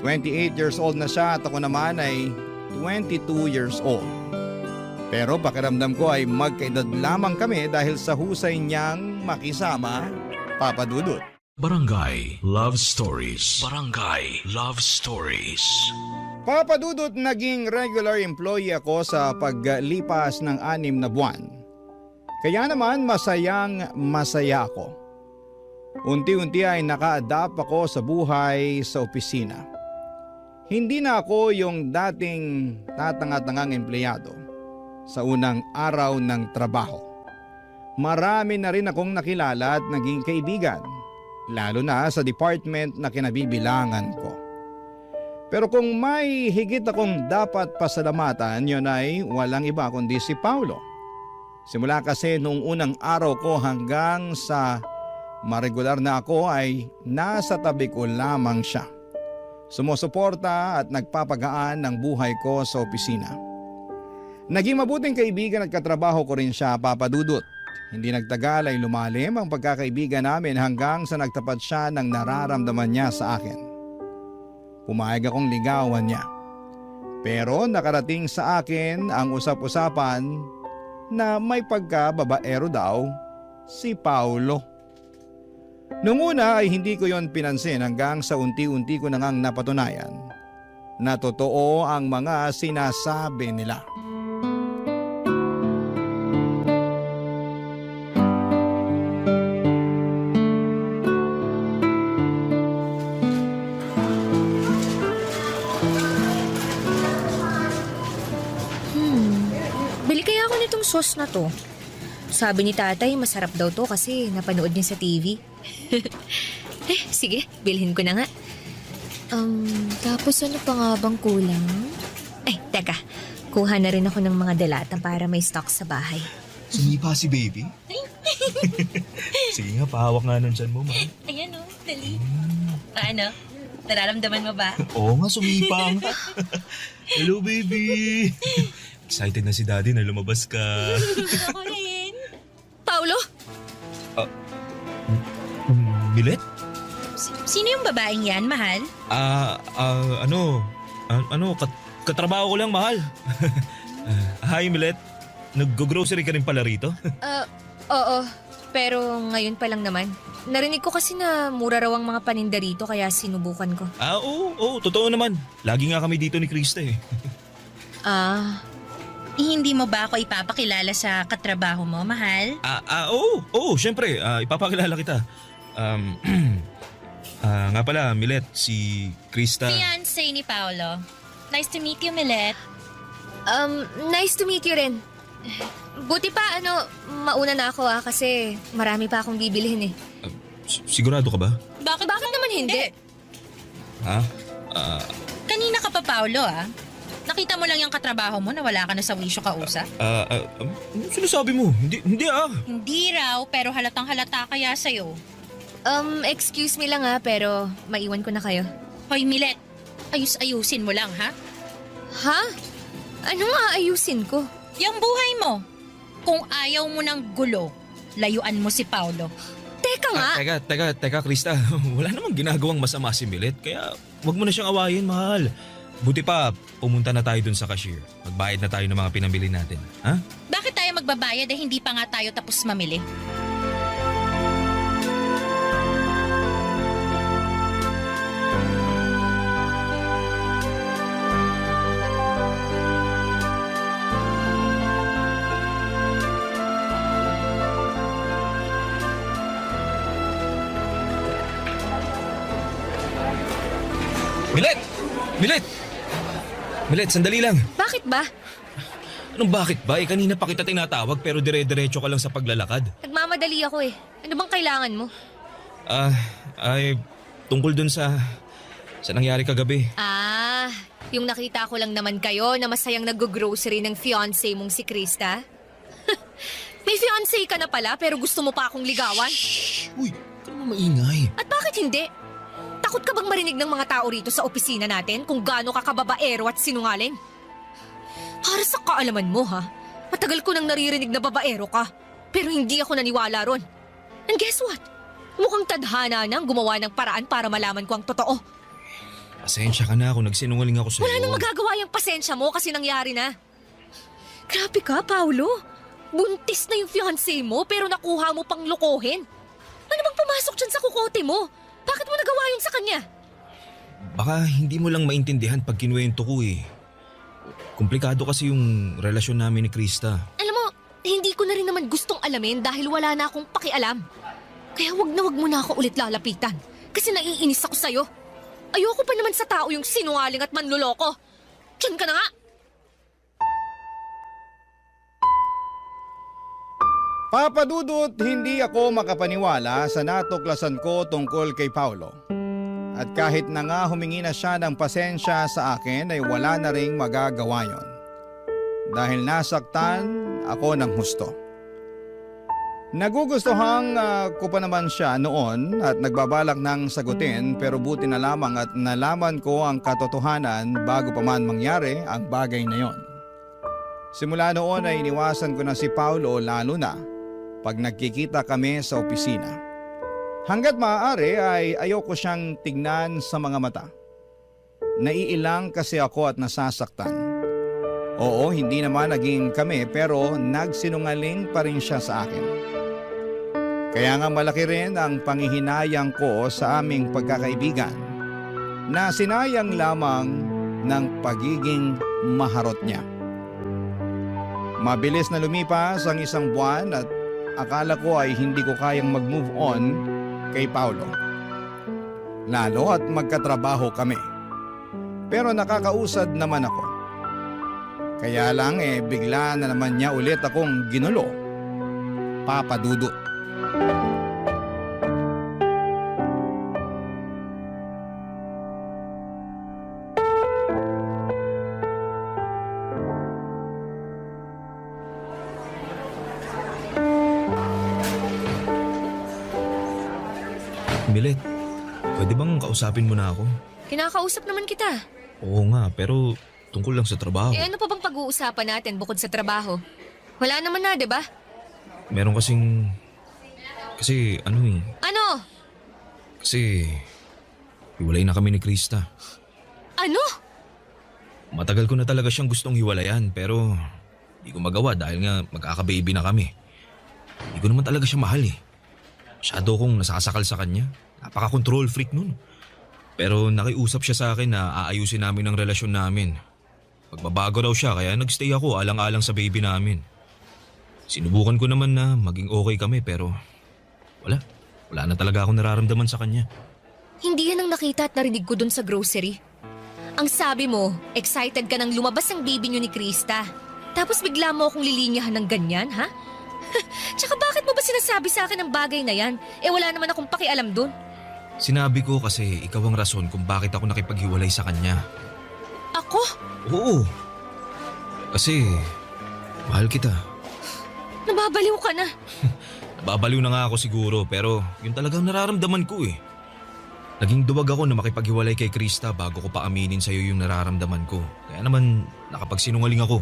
28 years old na siya at ako naman ay 22 years old. Pero pakiramdam ko ay magkaedad lamang kami dahil sa husay niyang makisama, Papa Dudut. Barangay Love Stories. Barangay Love Stories. Papa Dudut, naging regular employee ako sa paglipas ng 6 na buwan. Kaya naman masayang masaya ako. Unti-unti ay naka-adapt ako sa buhay sa opisina. Hindi na ako yung dating tatanga-tangang empleyado sa unang araw ng trabaho. Marami na rin akong nakilala at naging kaibigan, lalo na sa department na kinabibilangan ko. Pero kung may higit akong dapat pasalamatan, yun ay walang iba kundi si Paulo. Simula kasi noong unang araw ko hanggang sa maregular na ako ay nasa tabi ko lamang siya. Sumusuporta at nagpapagaan ng buhay ko sa opisina. Naging mabuting kaibigan at katrabaho ko rin siya, Papa Dudut. Hindi nagtagal ay lumalim ang pagkakaibigan namin hanggang sa nagtapat siya ng nararamdaman niya sa akin. Pumayag akong ligawan niya. Pero nakarating sa akin ang usap-usapan na may pagkababaero daw si Paulo. Noong una ay hindi ko yon pinansin hanggang sa unti-unti ko nang napatunayan na totoo ang mga sinasabi nila. Bili kaya ako nitong sauce na to. Sabi ni tatay, masarap daw to kasi napanood niya sa TV. Sige, bilhin ko na nga. Tapos ano pa nga bang kulang? Ay, teka. Kuha na rin ako ng mga delata para may stock sa bahay. Sumipa si baby? Sige nga, pahawak nga nun dyan mo, ma. Ayan o, dali. Ano? Nararamdaman mo ba? Oo nga, sumipa nga. Hello, baby. Excited na si daddy na lumabas ka. Ako rin. Paulo? Milet? Sino yung babaeng yan, mahal? Katrabaho ko lang, mahal. Hi, Milet. Nag-grocery ka rin pala rito? Oo. Pero ngayon pa lang naman. Narinig ko kasi na mura raw ang mga paninda rito kaya sinubukan ko. Oo, totoo naman. Lagi nga kami dito ni Krista eh. Hindi mo ba ako ipapakilala sa katrabaho mo, mahal? Oo, syempre. Ipapakilala kita. Nga pala, Milet, si Krista. Fiancé ni Paolo. Nice to meet you, Milet. Nice to meet you rin. Buti pa, mauna na ako kasi marami pa akong bibilihin eh. Sigurado ka ba? Bakit naman hindi? Ha? Kanina ka pa, Paolo, Nakita mo lang yung katrabaho mo na wala ka na sa wisyo kausap? Sinasabi mo? Hindi Hindi raw, pero halatang halata kaya sa'yo. Excuse me lang pero maiwan ko na kayo. Hoy, Milet, ayusin mo lang, ha? Ha? Ano nga ayusin ko? Yung buhay mo. Kung ayaw mo ng gulo, layuan mo si Paolo. Teka nga! Teka, Krista. Wala namang ginagawang masama si Milet, kaya wag mo na siyang awayin, mahal. Buti pa, pumunta na tayo dun sa cashier. Magbayad na tayo ng mga pinamili natin, ha? Bakit tayo magbabayad hindi pa nga tayo tapos mamili? Milet, sandali lang. Bakit ba? Anong bakit ba? Kanina pa kita tinatawag pero dire-diretso ka lang sa paglalakad. Nagmamadali ako eh. Ano bang kailangan mo? Tungkol dun sa nangyari kagabi. Yung nakita ko lang naman kayo na masayang nag-grocery ng fiancé mong si Krista. May fiancé ka na pala pero gusto mo pa akong ligawan? Uy, ka naman maingay. At bakit hindi? Takot ka bang marinig ng mga tao rito sa opisina natin kung gaano ka kababaero at sinungaling? Para sa kaalaman mo matagal ko nang naririnig na babaero ka, pero hindi ako naniwala ron. And guess what? Mukhang tadhana nang gumawa ng paraan para malaman ko ang totoo. Pasensya ka na kung nagsinungaling ako sa'yo. Wala nang magagawa yung pasensya mo kasi nangyari na. Grabe ka, Paolo. Buntis na yung fiancé mo pero nakuha mo pang lokohin. Ano bang pumasok dyan sa kukote mo? Bakit mo nagawa yun sa kanya? Baka hindi mo lang maintindihan pag kinuwento ko eh. Komplikado kasi yung relasyon namin ni Krista. Alam mo, hindi ko na rin naman gustong alamin dahil wala na akong pakialam. Kaya wag mo na ako ulit lalapitan. Kasi naiinis ako sa'yo. Ayoko pa naman sa tao yung sinungaling at manluloko. Diyan ka na nga! Papadudot, hindi ako makapaniwala sa natuklasan ko tungkol kay Paolo. At kahit na nga humingi na siya ng pasensya sa akin ay wala na ring magagawa yon. Dahil nasaktan ako ng husto. Nagugustuhan ko pa naman siya noon at nagbabalak ng sagutin pero buti na lamang at nalaman ko ang katotohanan bago pa man mangyari ang bagay na yon. Simula noon ay iniwasan ko na si Paolo lalo na pag nagkikita kami sa opisina. Hanggat maaari ay ayoko siyang tignan sa mga mata. Naiilang kasi ako at nasasaktan. Oo, hindi naman naging kami pero nagsinungaling pa rin siya sa akin. Kaya nga malaki rin ang panghihinayang ko sa aming pagkakaibigan na sinayang lamang ng pagiging maharot niya. Mabilis na lumipas ang isang buwan at akala ko ay hindi ko kayang mag-move on kay Paolo. Lalo at magkatrabaho kami. Pero nakakausad naman ako. Kaya lang bigla na naman niya ulit akong ginulo. Papadudot. Milet, pwede bang kausapin mo na ako? Kinakausap naman kita. Oo nga, pero tungkol lang sa trabaho. Ano pa bang pag-uusapan natin bukod sa trabaho? Wala naman na, di ba? Meron kasing... Kasi ano eh... Ano? Kasi... Hiwalay na kami ni Krista. Ano? Matagal ko na talaga siyang gustong hiwalayan pero... Hindi ko magawa dahil nga magkaka-baby na kami. Hindi ko naman talaga siya mahal eh. Masyado kong nasasakal sa kanya. Napaka-control freak nun. Pero nakiusap siya sa akin na aayusin namin ang relasyon namin. Magbabago raw siya kaya nagstay ako alang-alang sa baby namin. Sinubukan ko naman na maging okay kami pero wala. Wala na talaga akong nararamdaman sa kanya. Hindi yan ang nakita at narinig ko dun sa grocery. Ang sabi mo, excited ka nang lumabas ang baby niyo ni Krista. Tapos bigla mo akong lilinyahan ng ganyan, ha? Tsaka bakit mo ba sinasabi sa akin ang bagay na yan? Wala naman akong pakialam dun. Sinabi ko kasi ikaw ang rason kung bakit ako nakipaghiwalay sa kanya. Ako? Oo. Kasi mahal kita. Nababaliw ka na. Nababaliw na nga ako siguro pero yun talagang nararamdaman ko eh. Naging duwag ako na makipaghiwalay kay Krista bago ko pa aminin sa'yo yung nararamdaman ko. Kaya naman nakapagsinungaling ako.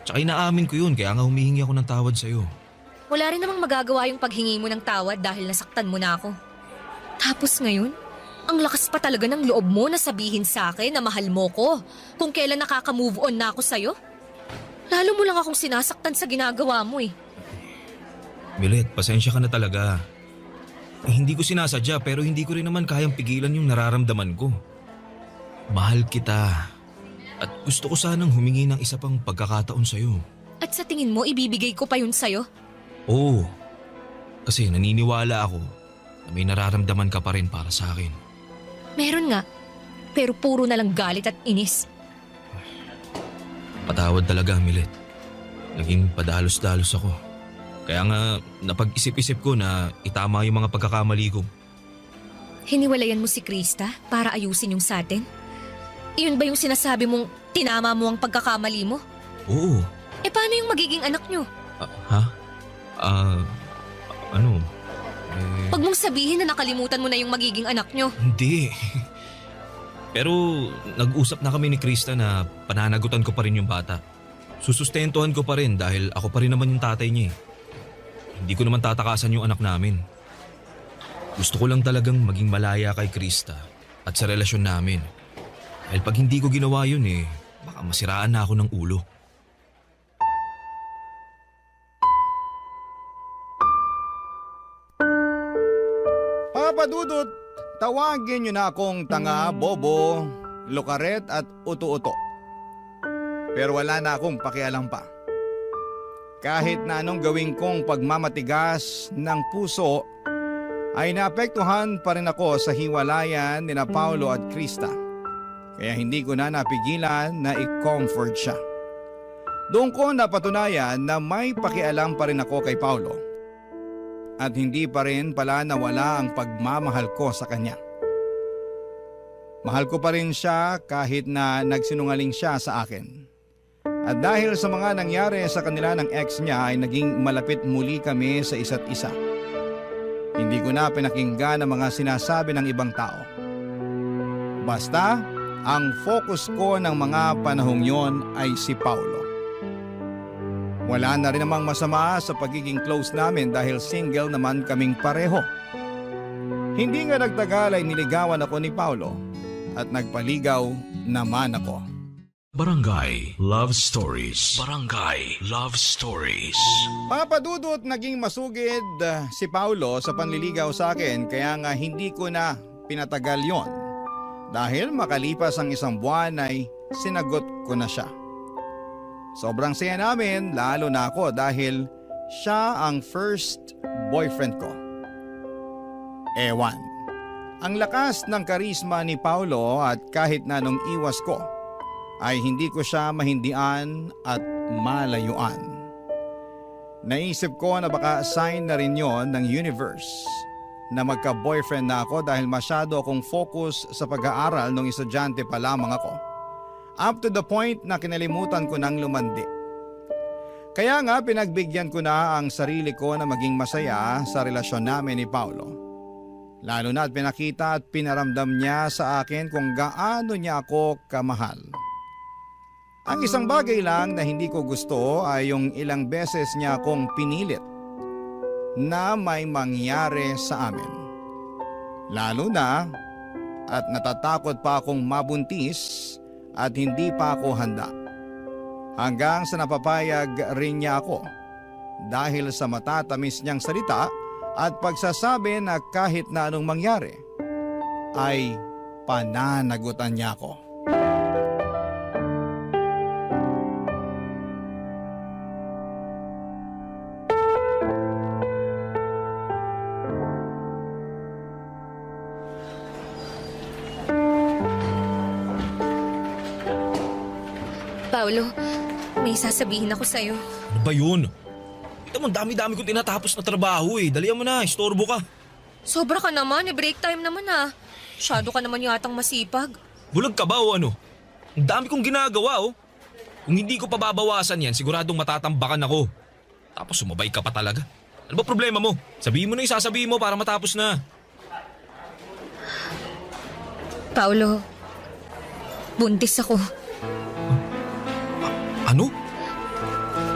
Tsaka inaamin ko yun kaya nga humihingi ako ng tawad sa'yo. Wala rin namang magagawa yung paghingi mo ng tawad dahil nasaktan mo na ako. Tapos ngayon, ang lakas pa talaga ng loob mo na sabihin sa akin na mahal mo ko kung kailan nakaka-move on na ako sa'yo. Lalo mo lang akong sinasaktan sa ginagawa mo eh. Milet, pasensya ka na talaga. Hindi ko sinasadya pero hindi ko rin naman kayang pigilan yung nararamdaman ko. Mahal kita. At gusto ko sanang humingi ng isa pang pagkakataon sa'yo. At sa tingin mo, ibibigay ko pa yun sa'yo? Oo. Kasi naniniwala ako na may nararamdaman ka pa rin para sa akin. Meron nga. Pero puro na lang galit at inis. Patawad talaga, Milet. Naging padalos-dalos ako. Kaya nga napag-isip-isip ko na itama yung mga pagkakamali ko. Hiniwalayan mo si Krista para ayusin yung sa atin? Iyon ba yung sinasabi mong tinama mo ang pagkakamali mo? Oo. Paano yung magiging anak nyo? Ha? Ano? Pag mong sabihin na nakalimutan mo na yung magiging anak nyo. Hindi. Pero nag-usap na kami ni Krista na pananagutan ko pa rin yung bata. Susustentuhan ko pa rin dahil ako pa rin naman yung tatay niya. Hindi ko naman tatakasan yung anak namin. Gusto ko lang talagang maging malaya kay Krista at sa relasyon namin. Dahil pag hindi ko ginawa yun baka masiraan na ako ng ulo. Papa Dudut, tawagin niyo na akong tanga, bobo, lukaret at uto-uto. Pero wala na akong pakialam pa. Kahit na anong gawin kong pagmamatigas ng puso, ay naapektuhan pa rin ako sa hiwalayan ni na Paulo at Krista. Kaya hindi ko na napigilan na i-comfort siya. Doon ko napatunayan na may pakialam pa rin ako kay Paulo. At hindi pa rin pala nawala ang pagmamahal ko sa kanya. Mahal ko pa rin siya kahit na nagsinungaling siya sa akin. At dahil sa mga nangyari sa kanila ng ex niya ay naging malapit muli kami sa isa't isa. Hindi ko na pinakinggan ang mga sinasabi ng ibang tao. Basta, ang focus ko ng mga panahong yon ay si Paulo. Wala na rin namang masama sa pagiging close namin dahil single naman kaming pareho. Hindi nga nagtagal ay niligawan ako ni Paulo at nagpaligaw naman ako. Barangay Love Stories. Barangay Love Stories. Papadudot naging masugid si Paulo sa panliligaw sa akin kaya nga hindi ko na pinatagal yon. Dahil makalipas ang isang buwan ay sinagot ko na siya. Sobrang saya namin lalo na ako dahil siya ang first boyfriend ko. Ewan. Ang lakas ng karisma ni Paulo at kahit na nung iwas ko ay hindi ko siya mahindian at malayuan. Naisip ko na baka sign na rin yon ng universe na magka-boyfriend na ako dahil masyado akong focus sa pag-aaral nung estudyante pa lamang ako. Up to the point na kinalimutan ko nang lumandi. Kaya nga pinagbigyan ko na ang sarili ko na maging masaya sa relasyon namin ni Paulo. Lalo na at pinakita at pinaramdam niya sa akin kung gaano niya ako kamahal. Ang isang bagay lang na hindi ko gusto ay yung ilang beses niya akong pinilit na may mangyari sa amin. Lalo na at natatakot pa akong mabuntis at hindi pa ako handa. Hanggang sa napapayag rin niya ako dahil sa matatamis niyang salita at pagsasabi na kahit na anong mangyari ay pananagutan niya ako. Paolo, may sasabihin ako sa'yo. Ano ba yun? Ito mo, dami-dami kong tinatapos na trabaho eh. Dalihan mo na, istorbo ka. Sobra ka naman, break time naman ah. Masyado ka naman yatang masipag. Bulag ka ba o ano? Ang dami kong ginagawa oh. Kung hindi ko pababawasan yan, siguradong matatambakan ako. Tapos sumabay ka pa talaga. Ano ba problema mo? Sabihin mo na yung sasabihin mo para matapos na. Paolo, buntis ako. Ano?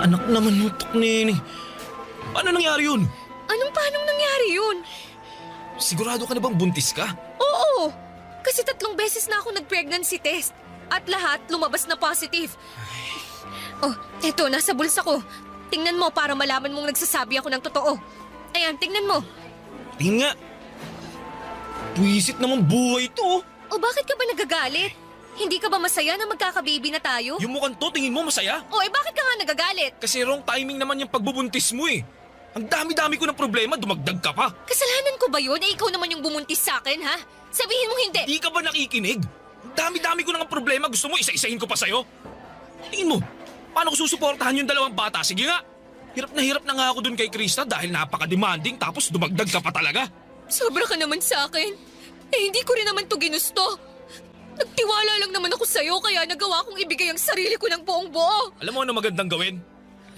Anak naman nutok nene. Paano nangyari yun? Paanong nangyari yun? Sigurado ka na bang buntis ka? Oo! Kasi 3 beses na ako nag-pregnancy test. At lahat lumabas na positive. Oh, eto, nasa bulsa ko. Tingnan mo para malaman mong nagsasabi ako ng totoo. Ayan, tingnan mo. Tingnan nga. Buwisit naman buhay to. O bakit ka ba nagagalit? Hindi ka ba masaya na magkakababy na tayo? Yung mukhang to, tingin mo masaya? O bakit ka nga nagagalit? Kasi wrong timing naman yung pagbubuntis mo eh. Ang dami-dami ko ng problema, dumagdag ka pa. Kasalanan ko ba yun? Ikaw naman yung bumuntis sa akin, ha? Sabihin mo hindi. Di ka ba nakikinig? Ang dami-dami ko ng problema, gusto mo isa-isahin ko pa sa'yo? Tingin mo, paano ko susuportahan yung 2 bata? Sige nga, hirap na nga ako dun kay Krista dahil napaka-demanding tapos dumagdag ka pa talaga. Sobra ka naman sa akin. Hindi ko rin naman to ginusto. Nagtiwala lang naman ako sa'yo kaya nagawa kong ibigay ang sarili ko ng buong buo. Alam mo ano magandang gawin?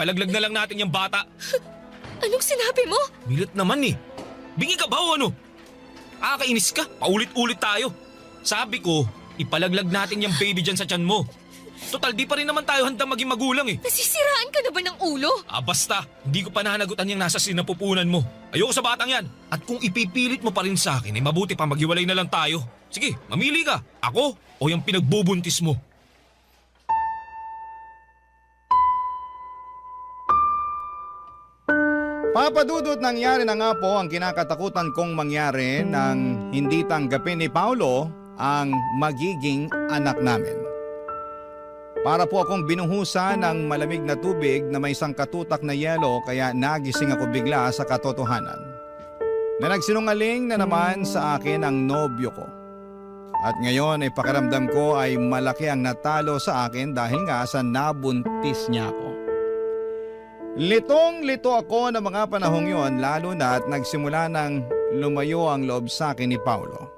Palaglag na lang natin yung bata. Anong sinabi mo? Milit naman eh. Bingi ka ba o ano? Kakainis ka, paulit-ulit tayo. Sabi ko, ipalaglag natin yung baby dyan sa tiyan mo. Total, di pa rin naman tayo handang maging magulang eh. Nasisiraan ka na ba ng ulo? Basta, hindi ko pa nahanagutan yung nasa sinapupunan mo. Ayoko sa batang yan. At kung ipipilit mo pa rin sa akin, mabuti pa maghiwalay na lang tayo. Sige, mamili ka. Ako o yung pinagbubuntis mo. Papadudot nangyari na nga po ang kinakatakutan kong mangyari nang hindi tanggapin ni Paolo ang magiging anak namin. Para po akong binuhusan ng malamig na tubig na may isang katutak na yelo kaya nagising ako bigla sa katotohanan. Na nagsinungaling na naman sa akin ang nobyo ko. At ngayon ay pakiramdam ko ay malaki ang natalo sa akin dahil nga sa nabuntis niya ako. Litong-lito ako ng mga panahong yon lalo na at nagsimula nang lumayo ang loob sa akin ni Paolo.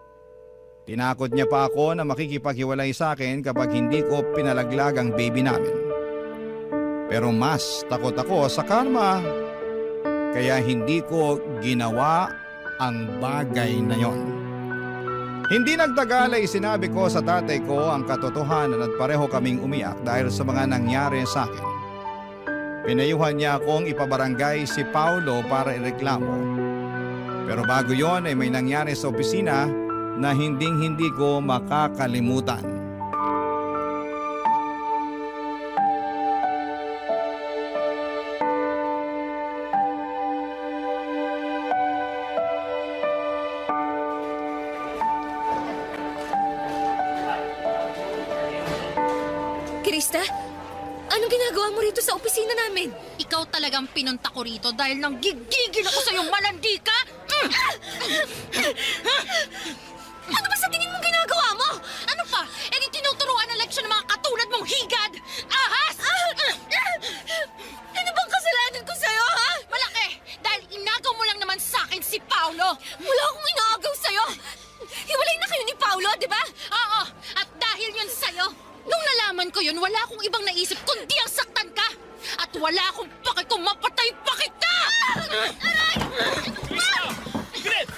Tinakot niya pa ako na makikipaghiwalay sa akin kapag hindi ko pinalaglag ang baby namin. Pero mas takot ako sa karma kaya hindi ko ginawa ang bagay na yon. Hindi nagtagal ay sinabi ko sa tatay ko ang katotohanan at pareho kaming umiyak dahil sa mga nangyari sa akin. Pinayuhan niya akong ipabarangay si Paolo para ireklamo. Pero bago yon ay may nangyari sa opisina na hindi ko makakalimutan. Krista, anong ginagawa mo rito sa opisina namin? Ikaw talagang pinunta ko rito dahil nang gigigil ako sa'yong malandi ka. Ano ba sa tingin mong ginagawa mo? Ano pa? di tinuturuan ng leksyon ng mga katulad mong higad! Ahas! Ano bang kasalanan ko sa'yo, ha? Malaki! Dahil inagaw mo lang naman sa akin si Paolo! Wala akong inaagaw sa'yo! Hiwalay na kayo ni Paolo, di ba? Oo! At dahil yun sa'yo, nung nalaman ko yun, wala akong ibang naisip kundi ang saktan ka! At wala akong paki kung mapatay pa kita! Krista! Gret!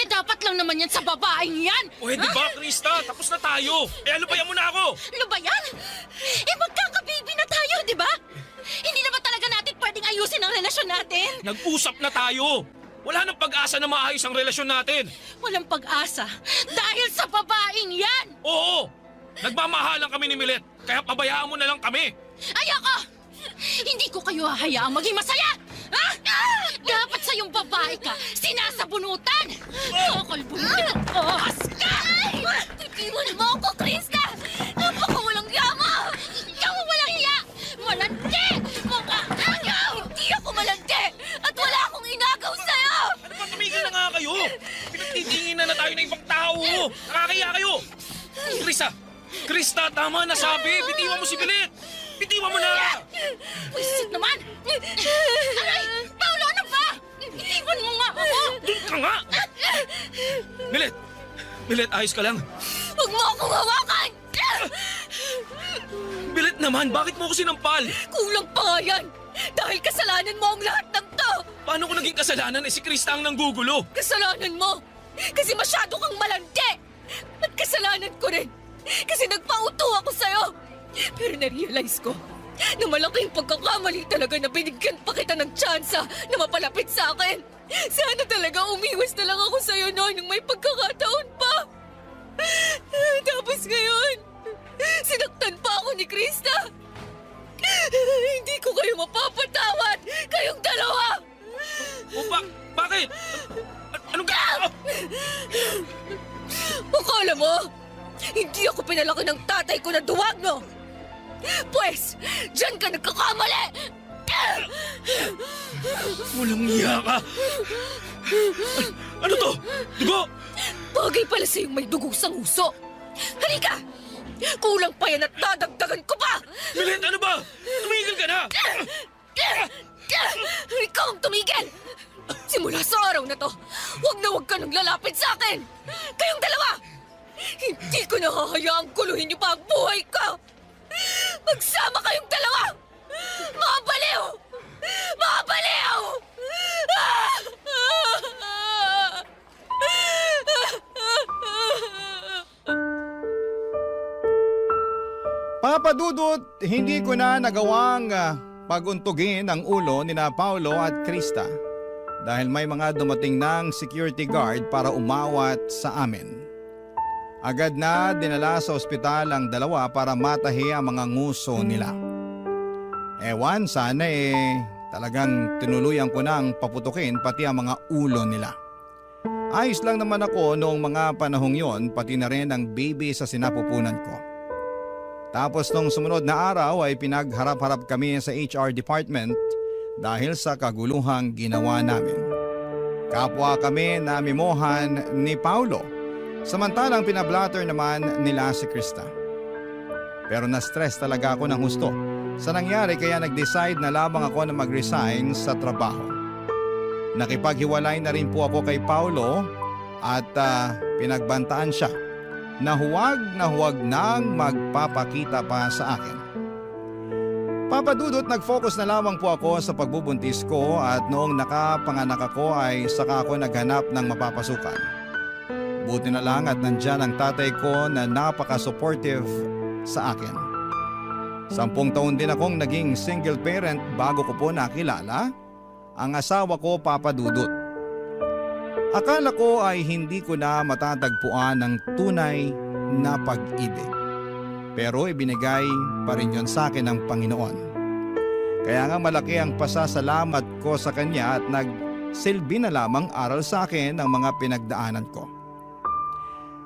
dapat lang naman yan sa babaeng yan! Pwede ba, Krista? Tapos na tayo. Alubayan mo na ako. Lubayan? Magkakababy na tayo, di ba? Hindi na ba talaga natin pwedeng ayusin ang relasyon natin? Nag-usap na tayo. Wala nang pag-asa na maayos ang relasyon natin. Walang pag-asa dahil sa babaeng yan! Oo! Nagmamahalan kami ni Milet, kaya pabayaan mo na lang kami. Ayoko! Hindi ko kayo hahayaang maging masaya! Ha? Dapat sa yung babae ka, sinasabunutan! Kakalbunutin ang ahas ka! Iwan mo ako, Krista! Napakawalang yama! Ikaw ang walang hiya! Malandi! Mga agaw! Hindi ako malandi! At wala akong inagaw sa'yo! Ano ba, tumigil na nga kayo? Pinagtitingin na tayo ng ibang tao. Nakakaya kayo. Krista, tama na sabi. Bitiwan mo si Milet. Bitiwan mo na! Wisit naman! Aray! Paulo, ano ba? Itiwan mo nga ako! Doon ka nga! Milet, ayos ka lang. Huwag mo akong hawakan! Milet naman, bakit mo ako sinampal? Kulang pa nga yan! Dahil kasalanan mo ang lahat ng to! Paano ko naging kasalanan si Krista ang nanggugulo? Kasalanan mo! Kasi masyado kang malandi! At kasalanan ko rin! Kasi nagpauto ako sa'yo! Pero na-realize ko na malaking pagkakamali talaga na binigyan pa kita ng tsansa na mapalapit sa akin. Sana talaga umiwas na lang ako sa'yo noon nung may pagkakataon pa. Tapos ngayon, sinaktan pa ako ni Krista. Hindi ko kayo mapapatawad, kayong dalawa. O bakit? Anong gagawin? Akala mo, hindi ako pinalaki ng tatay ko na duwag, no? Pwes, dyan ka nagkakamali! Walang iya ka! Ano to? Dugo? Bagay pala sa'yong may dugo sa nguso. Halika! Kulang pa yan at dadagdagan ko pa! Milet, ano ba? Tumigil ka na! Ikaw ang tumigil! Simula sa araw na to, huwag ka nang lalapit sa akin! Kayong dalawa! Hindi ko nahahayaang kuluhin niyo pa ang buhay ko! Magsama kayong dalawa! Mga baliw! Mga baliw! Papa Dudut, hindi ko na nagawang paguntugin ang ulo ni na Paulo at Krista dahil may mga dumating ng security guard para umawat sa amin. Agad na dinala sa ospital ang dalawa para matahi ang mga nguso nila. Ewan, sana talagang tinuluyan ko nang paputukin pati ang mga ulo nila. Ayos lang naman ako noong mga panahong yon, pati na rin ang baby sa sinapupunan ko. Tapos nung sumunod na araw ay pinagharap-harap kami sa HR department dahil sa kaguluhang ginawa namin. Kapwa kami na mimohan ni Paulo, samantalang pinablatter naman nila si Krista. Pero na-stress talaga ako ng husto sa nangyari kaya nag-decide na labang ako na mag-resign sa trabaho. Nakipaghiwalay na rin po ako kay Paulo at pinagbantaan siya na huwag nang magpapakita pa sa akin. Papa Dudut, nag-focus na lamang po ako sa pagbubuntis ko at noong nakapanganak ako ay saka ako naghanap ng mapapasukan. Buti na lang at nandyan ang tatay ko na napaka-supportive sa akin. 10 taon din akong naging single parent bago ko po nakilala ang asawa ko, Papa Dudut. Akala ko ay hindi ko na matatagpuan ng tunay na pag-ibig. Pero ibinigay pa rin yon sa akin ng Panginoon. Kaya nga malaki ang pasasalamat ko sa Kanya at nagsilbi na lamang aral sa akin ang mga pinagdaanan ko.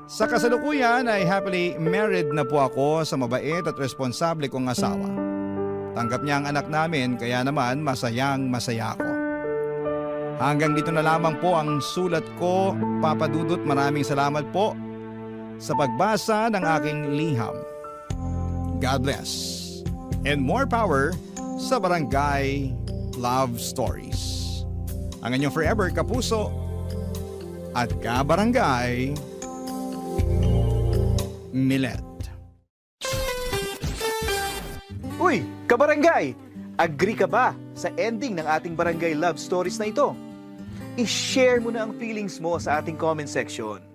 Sa kasalukuyan ay happily married na po ako sa mabait at responsable kong asawa. Tanggap niya ang anak namin kaya naman masayang masaya ako. Hanggang dito na lamang po ang sulat ko, Papa Dudut. Maraming salamat po sa pagbasa ng aking liham. God bless. And more power sa Barangay Love Stories. Ang inyong forever kapuso at kabarangay, Milet. Uy, kabarangay! Agree ka ba sa ending ng ating Barangay Love Stories na ito? i-share mo na ang feelings mo sa ating comment section.